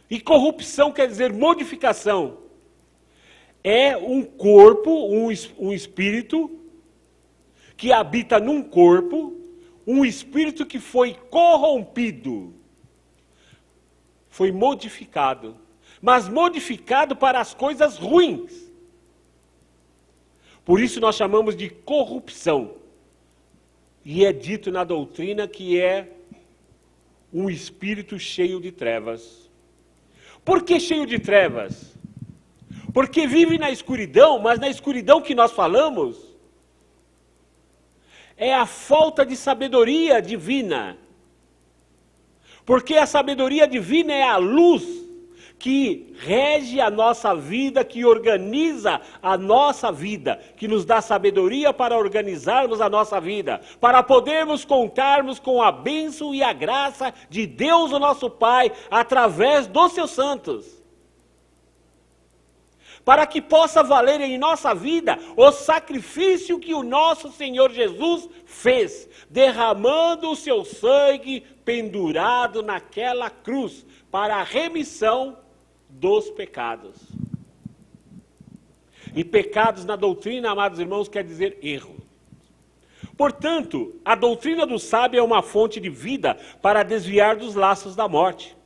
[SPEAKER 1] E corrupção quer dizer modificação. É um corpo, um espírito, que habita num corpo, um espírito que foi corrompido, foi modificado, mas modificado para as coisas ruins. Por isso nós chamamos de corrupção. E é dito na doutrina que é um espírito cheio de trevas. Por que cheio de trevas? Porque vive na escuridão, mas na escuridão que nós falamos é a falta de sabedoria divina. Porque a sabedoria divina é a luz que rege a nossa vida, que organiza a nossa vida, que nos dá sabedoria para organizarmos a nossa vida, para podermos contarmos com a bênção e a graça de Deus, o nosso Pai, através dos seus santos. Para que possa valer em nossa vida o sacrifício que o nosso Senhor Jesus fez, derramando o seu sangue pendurado naquela cruz, para a remissão dos pecados. E pecados na doutrina, amados irmãos, quer dizer erro. Portanto, a doutrina do sábio é uma fonte de vida para desviar dos laços da morte.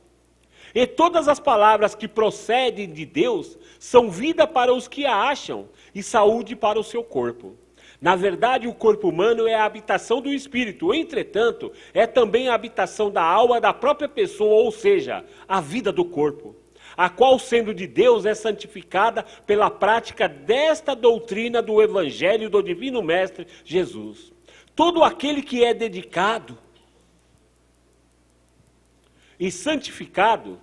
[SPEAKER 1] E todas as palavras que procedem de Deus são vida para os que a acham e saúde para o seu corpo. Na verdade, o corpo humano é a habitação do espírito, entretanto, é também a habitação da alma da própria pessoa, ou seja, a vida do corpo, a qual, sendo de Deus, é santificada pela prática desta doutrina do Evangelho do Divino Mestre Jesus. Todo aquele que é dedicado e santificado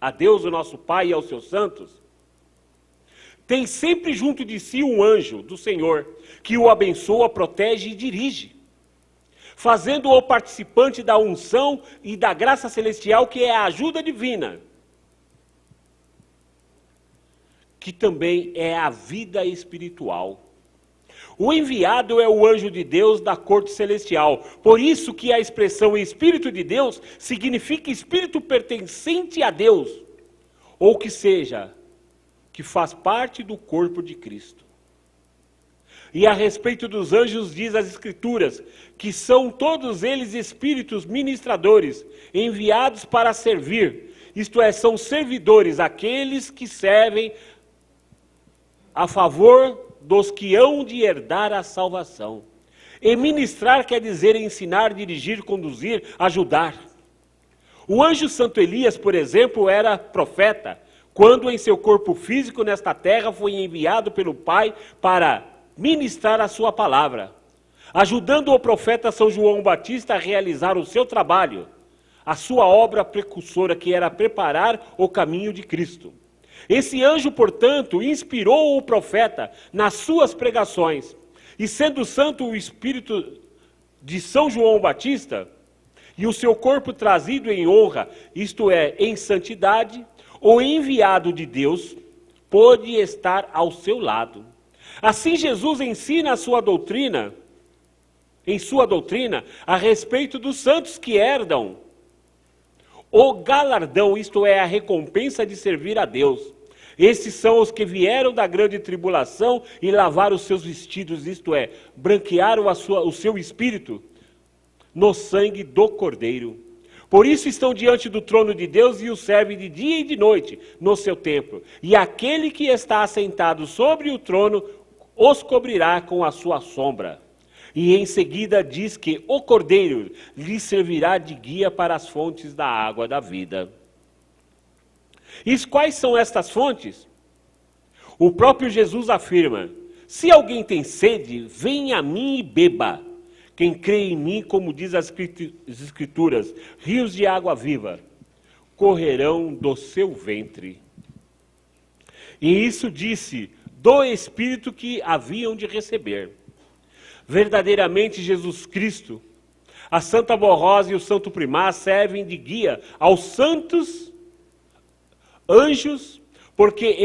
[SPEAKER 1] a Deus, o nosso Pai, e aos seus santos, tem sempre junto de si um anjo do Senhor, que o abençoa, protege e dirige, fazendo-o participante da unção e da graça celestial, que é a ajuda divina, que também é a vida espiritual. O enviado é o anjo de Deus da corte celestial. Por isso que a expressão Espírito de Deus significa espírito pertencente a Deus, ou que seja, que faz parte do corpo de Cristo. E a respeito dos anjos diz as Escrituras, que são todos eles espíritos ministradores, enviados para servir, isto é, são servidores, aqueles que servem a favor dos que hão de herdar a salvação. E ministrar quer dizer ensinar, dirigir, conduzir, ajudar. O anjo Santo Elias, por exemplo, era profeta, quando em seu corpo físico nesta terra foi enviado pelo Pai para ministrar a sua palavra, ajudando o profeta São João Batista a realizar o seu trabalho, a sua obra precursora, que era preparar o caminho de Cristo. Esse anjo, portanto, inspirou o profeta nas suas pregações, e sendo santo o espírito de São João Batista, e o seu corpo trazido em honra, isto é, em santidade, o enviado de Deus pôde estar ao seu lado. Assim Jesus ensina em sua doutrina, a respeito dos santos que herdam o galardão, isto é, a recompensa de servir a Deus. Esses são os que vieram da grande tribulação e lavaram os seus vestidos, isto é, branquearam o seu espírito no sangue do Cordeiro. Por isso estão diante do trono de Deus e o servem de dia e de noite no seu templo. E aquele que está assentado sobre o trono os cobrirá com a sua sombra. E em seguida diz que o Cordeiro lhe servirá de guia para as fontes da água da vida. E quais são estas fontes? O próprio Jesus afirma: se alguém tem sede, venha a mim e beba. Quem crê em mim, como diz as Escrituras, rios de água viva correrão do seu ventre. E isso disse do Espírito que haviam de receber. Verdadeiramente Jesus Cristo, a Santa Borrosa e o Santo Primaz servem de guia aos santos anjos, porque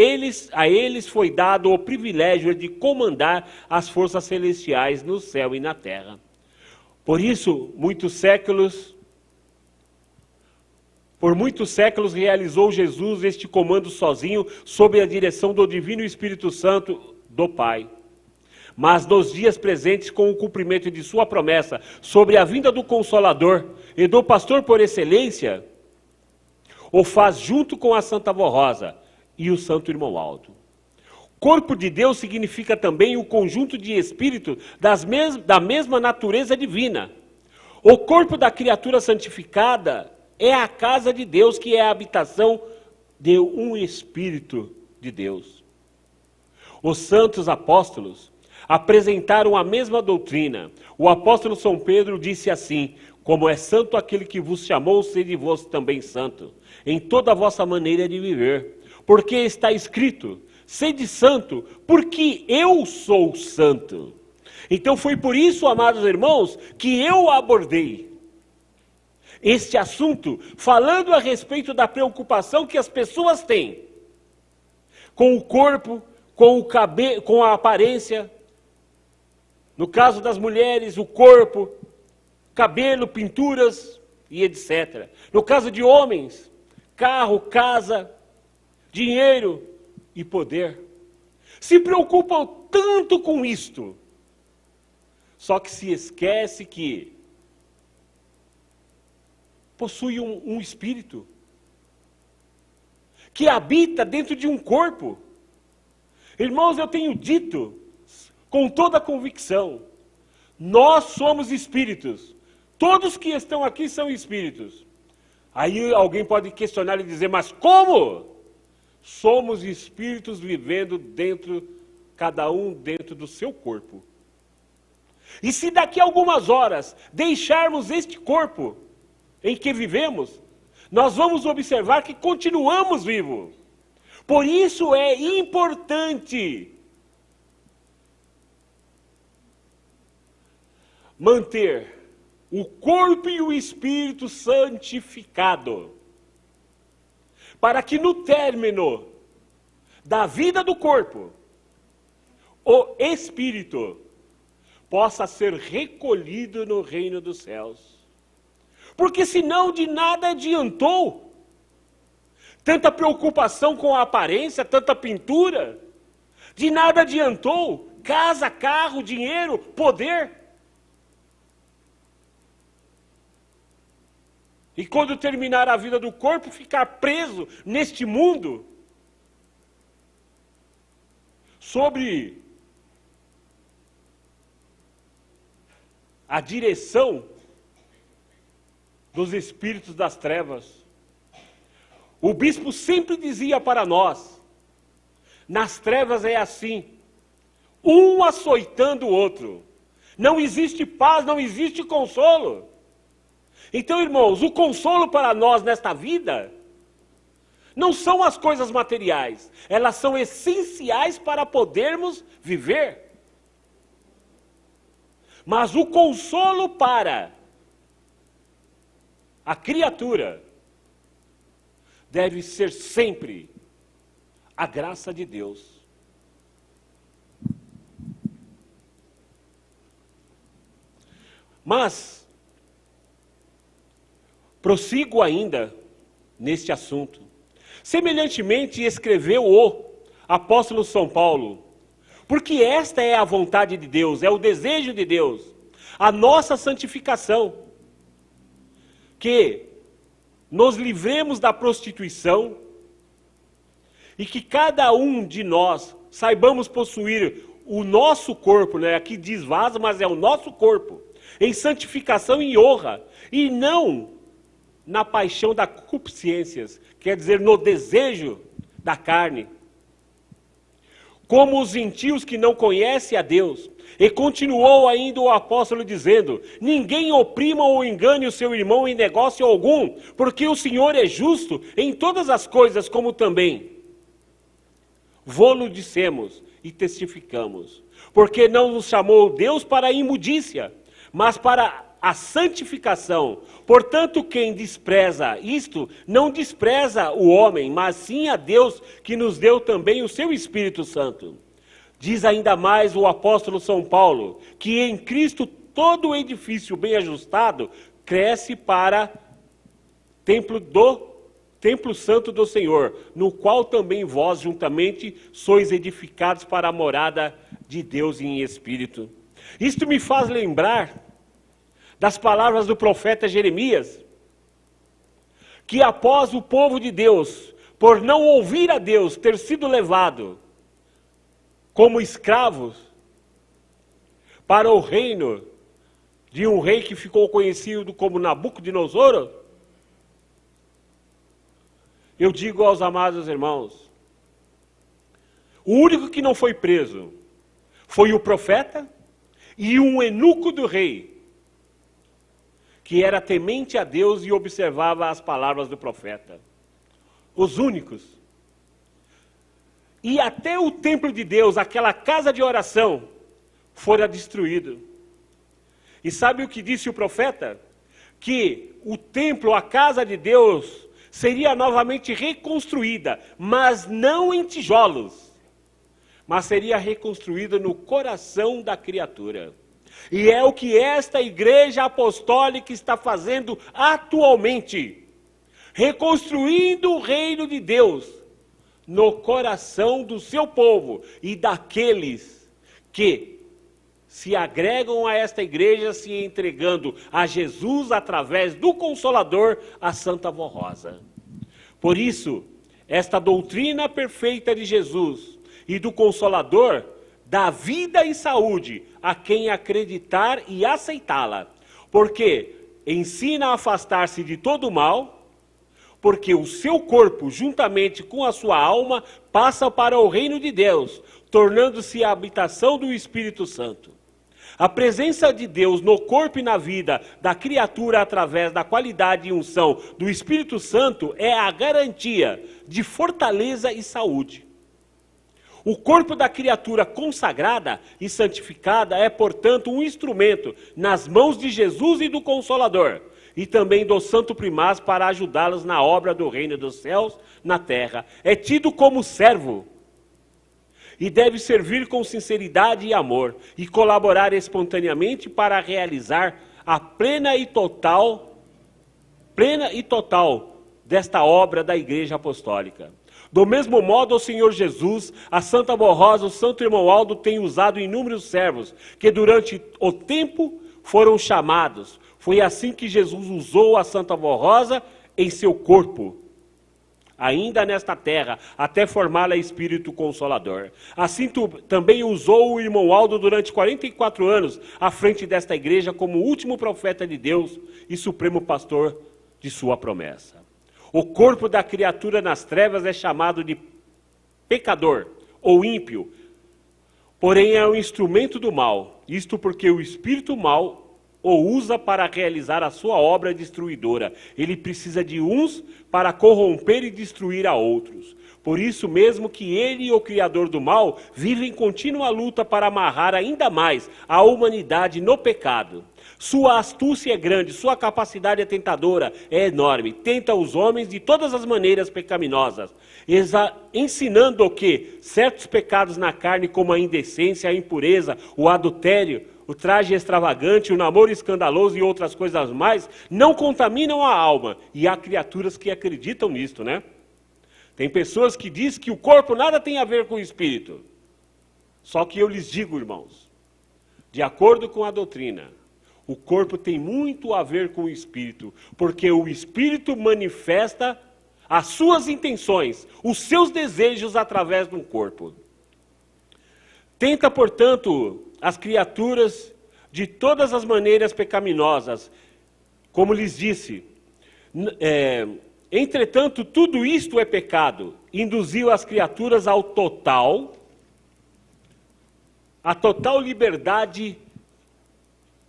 [SPEAKER 1] a eles foi dado o privilégio de comandar as forças celestiais no céu e na terra. Por isso, por muitos séculos realizou Jesus este comando sozinho, sob a direção do Divino Espírito Santo do Pai. Mas nos dias presentes, com o cumprimento de sua promessa sobre a vinda do Consolador e do Pastor por excelência, o faz junto com a Santa Borrosa e o Santo Irmão Alto. Corpo de Deus significa também o conjunto de espíritos da mesma natureza divina. O corpo da criatura santificada é a casa de Deus, que é a habitação de um Espírito de Deus. Os santos apóstolos apresentaram a mesma doutrina. O apóstolo São Pedro disse assim: como é santo aquele que vos chamou, sede vós também santo, em toda a vossa maneira de viver. Porque está escrito: sede santo, porque eu sou santo. Então foi por isso, amados irmãos, que eu abordei este assunto, falando a respeito da preocupação que as pessoas têm com o corpo, com o cabelo, com a aparência. No caso das mulheres, o corpo, cabelo, pinturas e etc. No caso de homens, carro, casa, dinheiro e poder. Se preocupam tanto com isto, só que se esquece que possui um espírito que habita dentro de um corpo. Irmãos, eu tenho dito com toda a convicção, nós somos espíritos. Todos que estão aqui são espíritos. Aí alguém pode questionar e dizer, mas como? Somos espíritos vivendo dentro, cada um dentro do seu corpo. E se daqui a algumas horas deixarmos este corpo em que vivemos, nós vamos observar que continuamos vivos. Por isso é importante manter o corpo e o espírito santificado, para que no término da vida do corpo, o espírito possa ser recolhido no reino dos céus. Porque senão de nada adiantou tanta preocupação com a aparência, tanta pintura, de nada adiantou casa, carro, dinheiro, poder. E quando terminar a vida do corpo, ficar preso neste mundo, sobre a direção dos espíritos das trevas. O bispo sempre dizia para nós, nas trevas é assim, um açoitando o outro. Não existe paz, não existe consolo. Então, irmãos, o consolo para nós nesta vida não são as coisas materiais, elas são essenciais para podermos viver. Mas o consolo para a criatura deve ser sempre a graça de Deus. Mas, prossigo ainda neste assunto. Semelhantemente escreveu o apóstolo São Paulo, porque esta é a vontade de Deus, é o desejo de Deus, a nossa santificação, que nos livremos da prostituição e que cada um de nós saibamos possuir o nosso corpo, né? Aqui diz vaso, mas é o nosso corpo, em santificação e honra, e não na paixão da concupiscências, quer dizer, no desejo da carne. Como os gentios que não conhecem a Deus. E continuou ainda o apóstolo dizendo: ninguém oprima ou engane o seu irmão em negócio algum, porque o Senhor é justo em todas as coisas, como também vô-lo dissemos e testificamos. Porque não nos chamou Deus para a imundícia, mas para a santificação. Portanto, quem despreza isto, não despreza o homem, mas sim a Deus, que nos deu também o seu Espírito Santo. Diz ainda mais o apóstolo São Paulo, que em Cristo todo o edifício bem ajustado cresce para templo santo do Senhor, no qual também vós juntamente sois edificados para a morada de Deus em espírito. Isto me faz lembrar das palavras do profeta Jeremias, que após o povo de Deus, por não ouvir a Deus, ter sido levado como escravos para o reino de um rei que ficou conhecido como Nabucodonosor, eu digo aos amados irmãos, o único que não foi preso foi o profeta e um eunuco do rei, que era temente a Deus e observava as palavras do profeta. Os únicos. E até o templo de Deus, aquela casa de oração, fora destruído. E sabe o que disse o profeta? Que o templo, a casa de Deus, seria novamente reconstruída, mas não em tijolos, mas seria reconstruída no coração da criatura. E é o que esta igreja apostólica está fazendo atualmente, reconstruindo o reino de Deus no coração do seu povo e daqueles que se agregam a esta igreja, se entregando a Jesus através do Consolador, a Santa Vó Rosa. Por isso, esta doutrina perfeita de Jesus e do Consolador dá vida e saúde a quem acreditar e aceitá-la, porque ensina a afastar-se de todo o mal, porque o seu corpo, juntamente com a sua alma, passa para o reino de Deus, tornando-se a habitação do Espírito Santo. A presença de Deus no corpo e na vida da criatura através da qualidade e unção do Espírito Santo é a garantia de fortaleza e saúde. O corpo da criatura consagrada e santificada é, portanto, um instrumento nas mãos de Jesus e do Consolador, e também do Santo Primaz para ajudá-los na obra do reino dos céus na terra. É tido como servo e deve servir com sinceridade e amor e colaborar espontaneamente para realizar a plena e total desta obra da Igreja Apostólica. Do mesmo modo, o Senhor Jesus, a Santa Vó Rosa, o Santo Irmão Aldo têm usado inúmeros servos que durante o tempo foram chamados. Foi assim que Jesus usou a Santa Vó Rosa em seu corpo, ainda nesta terra, até formá-la Espírito Consolador. Assim também usou o irmão Aldo durante 44 anos, à frente desta igreja, como último profeta de Deus e supremo pastor de sua promessa. O corpo da criatura nas trevas é chamado de pecador ou ímpio, porém é um instrumento do mal, isto porque o espírito mau o usa para realizar a sua obra destruidora. Ele precisa de uns para corromper e destruir a outros. Por isso mesmo que ele, o Criador do mal, vive em contínua luta para amarrar ainda mais a humanidade no pecado. Sua astúcia é grande, sua capacidade é tentadora, é enorme. Tenta os homens de todas as maneiras pecaminosas, ensinando que certos pecados na carne, como a indecência, a impureza, o adultério, o traje extravagante, o namoro escandaloso e outras coisas mais não contaminam a alma. E há criaturas que acreditam nisto, né? Tem pessoas que dizem que o corpo nada tem a ver com o espírito. Só que eu lhes digo, irmãos, de acordo com a doutrina, o corpo tem muito a ver com o espírito, porque o espírito manifesta as suas intenções, os seus desejos através do corpo. Tenta, portanto, as criaturas de todas as maneiras pecaminosas, como lhes disse, entretanto, tudo isto é pecado, induziu as criaturas a total liberdade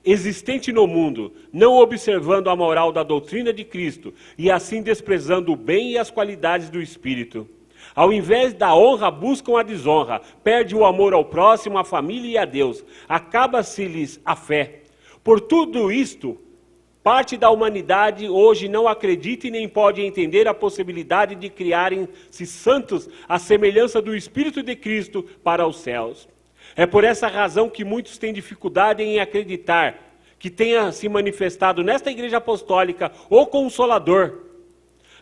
[SPEAKER 1] existente no mundo, não observando a moral da doutrina de Cristo, e assim desprezando o bem e as qualidades do Espírito. Ao invés da honra, buscam a desonra, perde o amor ao próximo, à família e a Deus, acaba-se-lhes a fé. Por tudo isto, parte da humanidade hoje não acredita e nem pode entender a possibilidade de criarem-se santos à semelhança do Espírito de Cristo para os céus. É por essa razão que muitos têm dificuldade em acreditar que tenha se manifestado nesta igreja apostólica o Consolador,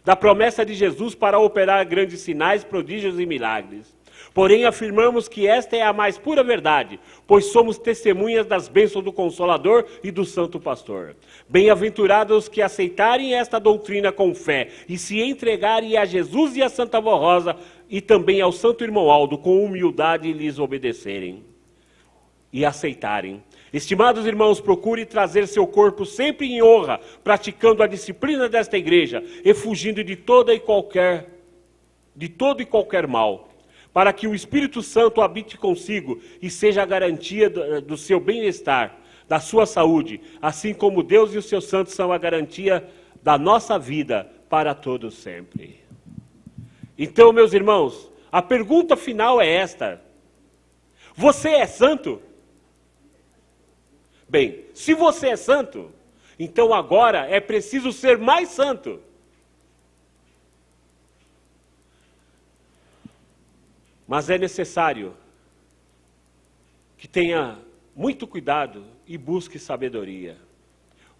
[SPEAKER 1] da promessa de Jesus para operar grandes sinais, prodígios e milagres. Porém, afirmamos que esta é a mais pura verdade, pois somos testemunhas das bênçãos do Consolador e do Santo Pastor. Bem-aventurados que aceitarem esta doutrina com fé e se entregarem a Jesus e a Santa Vó Rosa e também ao Santo Irmão Aldo, com humildade lhes obedecerem e aceitarem. Estimados irmãos, procure trazer seu corpo sempre em honra, praticando a disciplina desta igreja e fugindo de todo e qualquer mal, para que o Espírito Santo habite consigo e seja a garantia do seu bem-estar, da sua saúde, assim como Deus e os seus santos são a garantia da nossa vida para todos sempre. Então, meus irmãos, a pergunta final é esta: você é santo? Bem, se você é santo, então agora é preciso ser mais santo. Mas é necessário que tenha muito cuidado e busque sabedoria.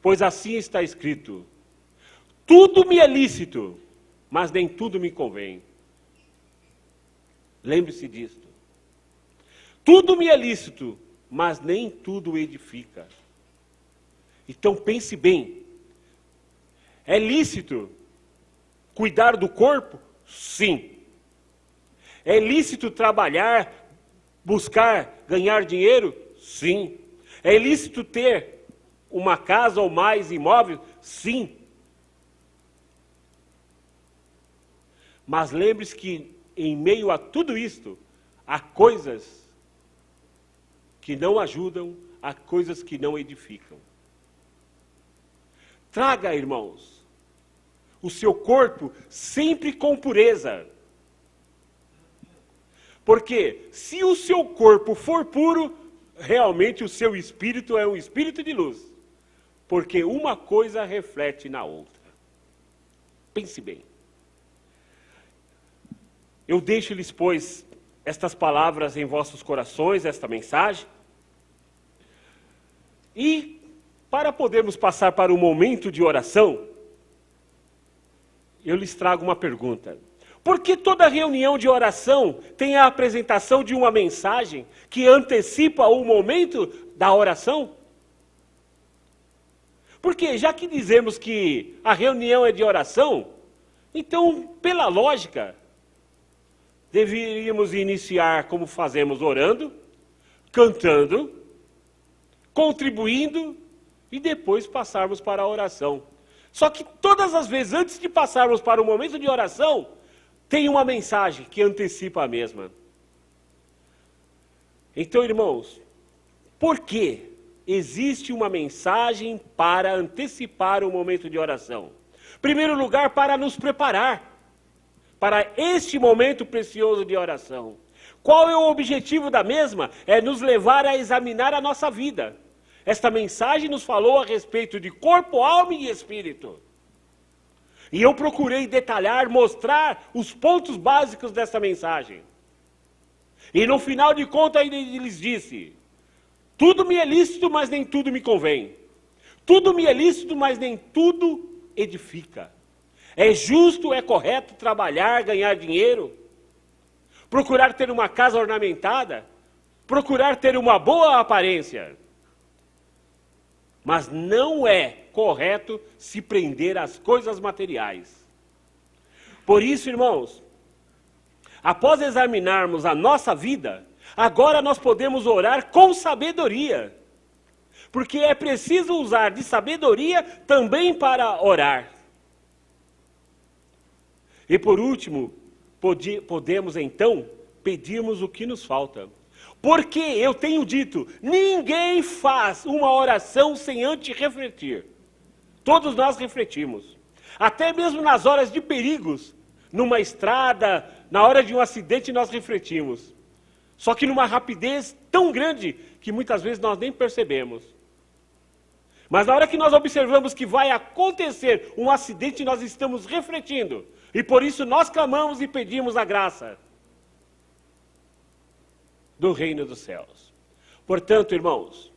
[SPEAKER 1] Pois assim está escrito: tudo me é lícito, mas nem tudo me convém. Lembre-se disto. Tudo me é lícito, mas nem tudo edifica. Então pense bem. É lícito cuidar do corpo? Sim. É lícito trabalhar, buscar ganhar dinheiro? Sim. É lícito ter uma casa ou mais imóveis? Sim. Mas lembre-se que em meio a tudo isto, há coisas que não ajudam, há coisas que não edificam. Traga, irmãos, o seu corpo sempre com pureza. Porque se o seu corpo for puro, realmente o seu espírito é um espírito de luz. Porque uma coisa reflete na outra. Pense bem. Eu deixo-lhes, pois, estas palavras em vossos corações, esta mensagem. E, para podermos passar para um momento de oração, eu lhes trago uma pergunta. Por que toda reunião de oração tem a apresentação de uma mensagem que antecipa o momento da oração? Porque, já que dizemos que a reunião é de oração, então, pela lógica, deveríamos iniciar como fazemos, orando, cantando, contribuindo e depois passarmos para a oração. Só que todas as vezes, antes de passarmos para o momento de oração, tem uma mensagem que antecipa a mesma. Então, irmãos, por que existe uma mensagem para antecipar o momento de oração? Em primeiro lugar, para nos preparar para este momento precioso de oração. Qual é o objetivo da mesma? É nos levar a examinar a nossa vida. Esta mensagem nos falou a respeito de corpo, alma e espírito. E eu procurei detalhar, mostrar os pontos básicos dessa mensagem. E no final de contas ele lhes disse: Tudo me é lícito, mas nem tudo me convém. Tudo me é lícito, mas nem tudo edifica. É justo, é correto trabalhar, ganhar dinheiro, procurar ter uma casa ornamentada, procurar ter uma boa aparência. Mas não é correto se prender às coisas materiais. Por isso, irmãos, após examinarmos a nossa vida, agora nós podemos orar com sabedoria. Porque é preciso usar de sabedoria também para orar. E por último, podemos então pedirmos o que nos falta. Porque eu tenho dito, ninguém faz uma oração sem antes refletir. Todos nós refletimos. Até mesmo nas horas de perigos, numa estrada, na hora de um acidente, nós refletimos. Só que numa rapidez tão grande que muitas vezes nós nem percebemos. Mas na hora que nós observamos que vai acontecer um acidente, nós estamos refletindo. E por isso nós clamamos e pedimos a graça do reino dos céus. Portanto, irmãos,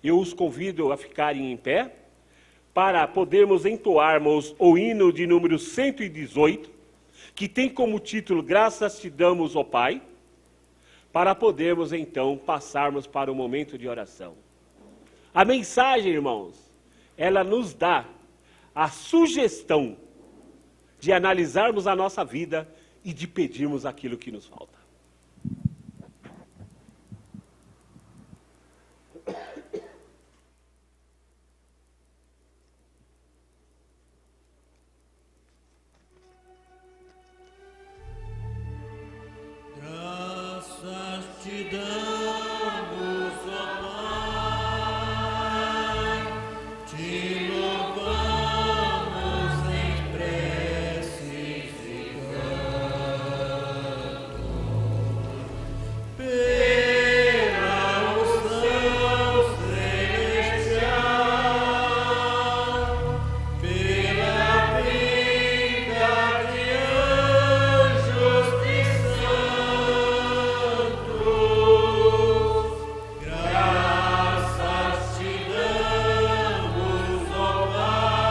[SPEAKER 1] eu os convido a ficarem em pé para podermos entoarmos o hino de número 118, que tem como título Graças te damos, ó Pai, para podermos então passarmos para o momento de oração. A mensagem, irmãos, ela nos dá a sugestão de analisarmos a nossa vida e de pedirmos aquilo que nos falta.
[SPEAKER 2] Graças te damos, ó Pai, te louvamos em preces e canto, pela unção celestial, pela vinda de anjos e santos. Graças te damos, ó Pai,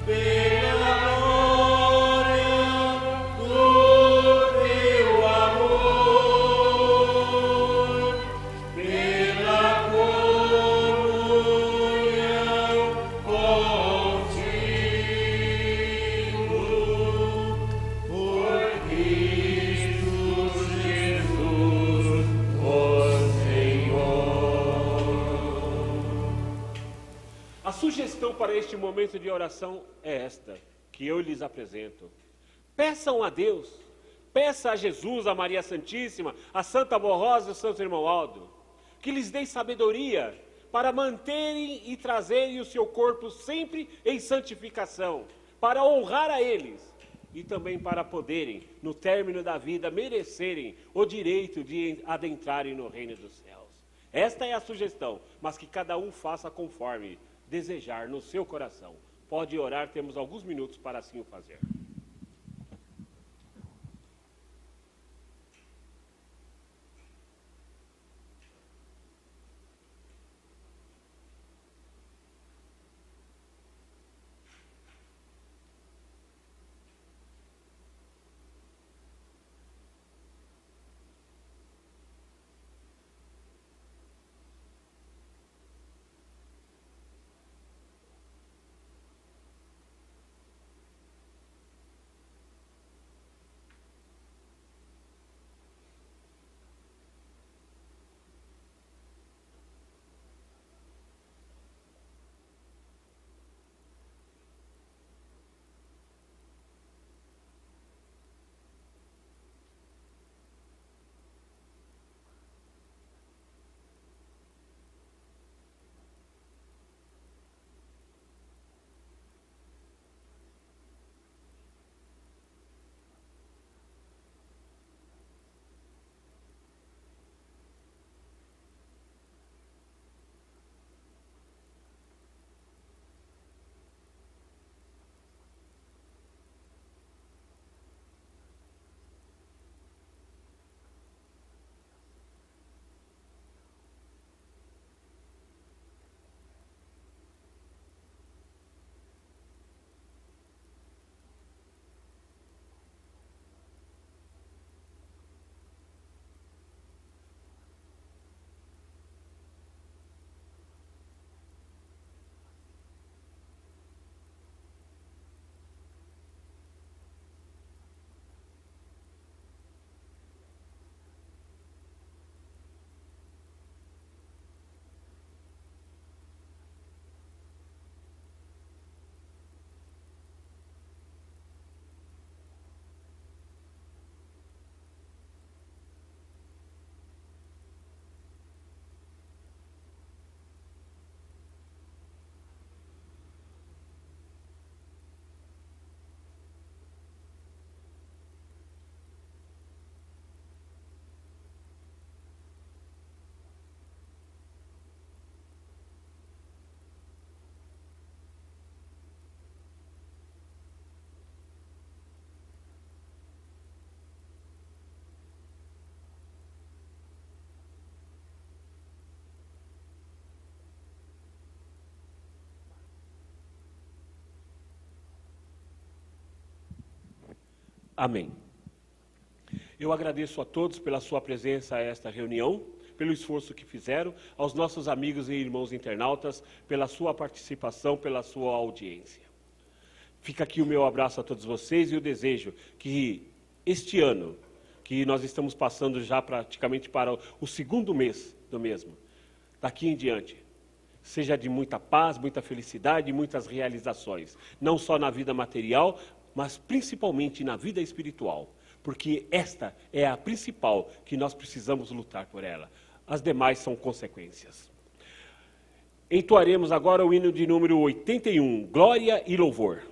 [SPEAKER 2] pela glória do teu amor, pela comunhão contigo, por Cristo Jesus, ó Senhor.
[SPEAKER 1] A sugestão para este momento de oração é esta, que eu lhes apresento. Peçam a Deus, peça a Jesus, a Maria Santíssima, a Santa Borrosa e o Santo Irmão Aldo, que lhes dê sabedoria para manterem e trazerem o seu corpo sempre em santificação, para honrar a eles e também para poderem, no término da vida, merecerem o direito de adentrarem no reino dos céus. Esta é a sugestão, mas que cada um faça conforme desejar no seu coração. Pode orar, temos alguns minutos para assim o fazer. Amém. Eu agradeço a todos pela sua presença a esta reunião, pelo esforço que fizeram, aos nossos amigos e irmãos internautas, pela sua participação, pela sua audiência. Fica aqui o meu abraço a todos vocês e o desejo que este ano, que nós estamos passando já praticamente para o segundo mês do mesmo, daqui em diante, seja de muita paz, muita felicidade e muitas realizações, não só na vida material, mas principalmente na vida espiritual, porque esta é a principal que nós precisamos lutar por ela. As demais são consequências. Entoaremos agora o hino de número 81, Glória e Louvor.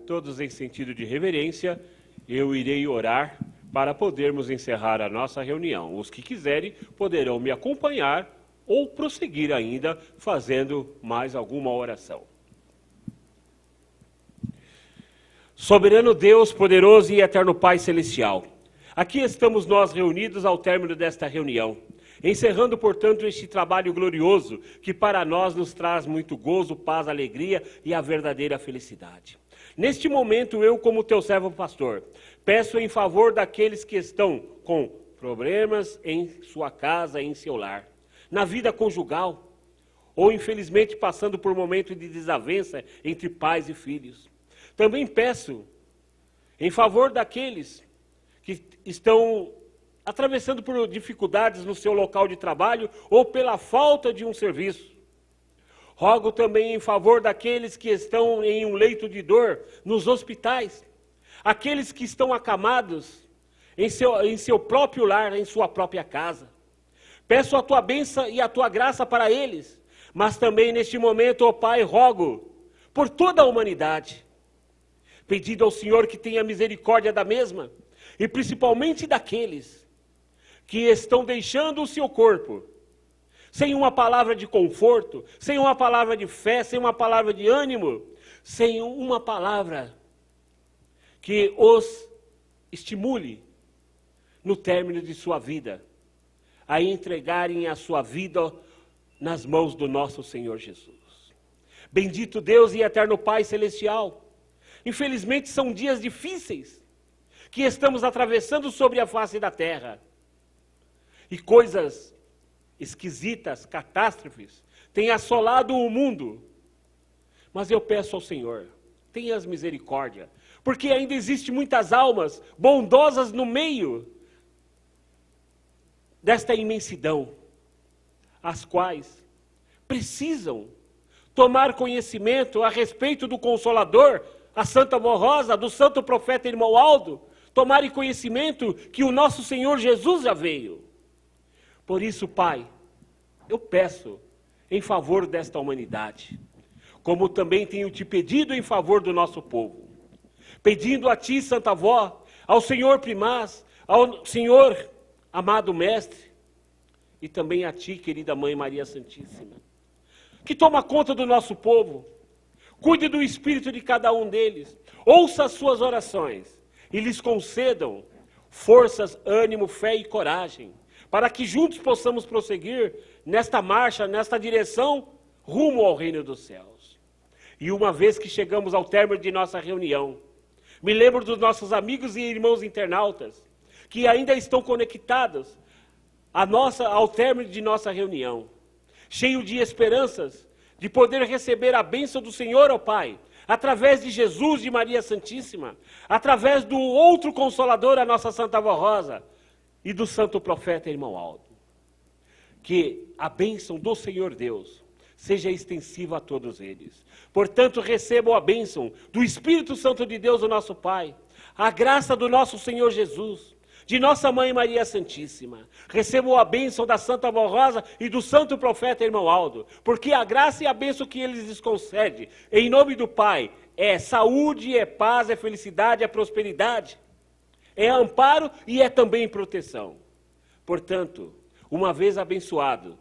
[SPEAKER 1] Todos em sentido de reverência, eu irei orar para podermos encerrar a nossa reunião. Os que quiserem poderão me acompanhar ou prosseguir ainda fazendo mais alguma oração. Soberano Deus, poderoso e eterno Pai Celestial, aqui estamos nós reunidos ao término desta reunião, encerrando, portanto, este trabalho glorioso que para nós nos traz muito gozo, paz, alegria e a verdadeira felicidade. Neste momento, eu, como teu servo pastor, peço em favor daqueles que estão com problemas em sua casa, em seu lar, na vida conjugal, ou infelizmente passando por momentos de desavença entre pais e filhos. Também peço em favor daqueles que estão atravessando por dificuldades no seu local de trabalho ou pela falta de um serviço. Rogo também em favor daqueles que estão em um leito de dor nos hospitais, aqueles que estão acamados em seu próprio lar, em sua própria casa. Peço a tua bênção e a tua graça para eles, mas também neste momento, ó Pai, rogo por toda a humanidade, pedindo ao Senhor que tenha misericórdia da mesma, e principalmente daqueles que estão deixando o seu corpo, sem uma palavra de conforto, sem uma palavra de fé, sem uma palavra de ânimo, sem uma palavra que os estimule no término de sua vida, a entregarem a sua vida nas mãos do nosso Senhor Jesus. Bendito Deus e eterno Pai Celestial, infelizmente são dias difíceis que estamos atravessando sobre a face da terra, e coisas esquisitas, catástrofes, têm assolado o mundo. Mas eu peço ao Senhor, tenhas misericórdia, porque ainda existem muitas almas bondosas no meio desta imensidão, as quais precisam tomar conhecimento a respeito do Consolador, a Santa Vó Rosa, do Santo Profeta Irmão Aldo, tomarem conhecimento que o nosso Senhor Jesus já veio. Por isso, Pai, eu peço em favor desta humanidade, como também tenho te pedido em favor do nosso povo, pedindo a ti, Santa Vó, ao Senhor Primaz, ao Senhor amado Mestre, e também a ti, querida Mãe Maria Santíssima, que toma conta do nosso povo, cuide do espírito de cada um deles, ouça as suas orações e lhes concedam forças, ânimo, fé e coragem, para que juntos possamos prosseguir nesta marcha, nesta direção, rumo ao reino dos céus. E uma vez que chegamos ao término de nossa reunião, me lembro dos nossos amigos e irmãos internautas, que ainda estão conectados ao término de nossa reunião, cheio de esperanças, de poder receber a bênção do Senhor, ó Pai, através de Jesus, de Maria Santíssima, através do outro Consolador, a nossa Santa Vó Rosa, e do Santo Profeta Irmão Aldo. que a bênção do Senhor Deus seja extensiva a todos eles. Portanto, recebam a bênção do Espírito Santo de Deus, o nosso Pai, a graça do nosso Senhor Jesus, de nossa Mãe Maria Santíssima. Recebam a bênção da Santa Avó Rosa e do Santo Profeta Irmão Aldo, porque a graça e a bênção que eles lhes concedem, em nome do Pai, é saúde, é paz, é felicidade, é prosperidade, é amparo e é também proteção. Portanto, uma vez abençoado,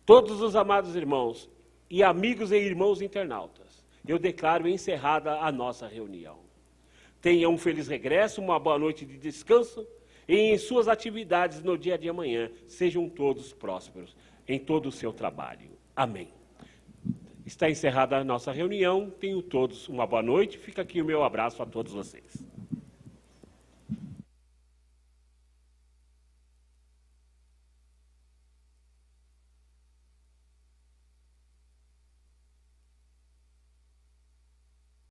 [SPEAKER 1] todos os amados irmãos e amigos e irmãos internautas, eu declaro encerrada a nossa reunião. Tenha um feliz regresso, uma boa noite de descanso e em suas atividades no dia de amanhã, sejam todos prósperos em todo o seu trabalho. Amém. Está encerrada a nossa reunião, tenham todos uma boa noite, fica aqui o meu abraço a todos vocês.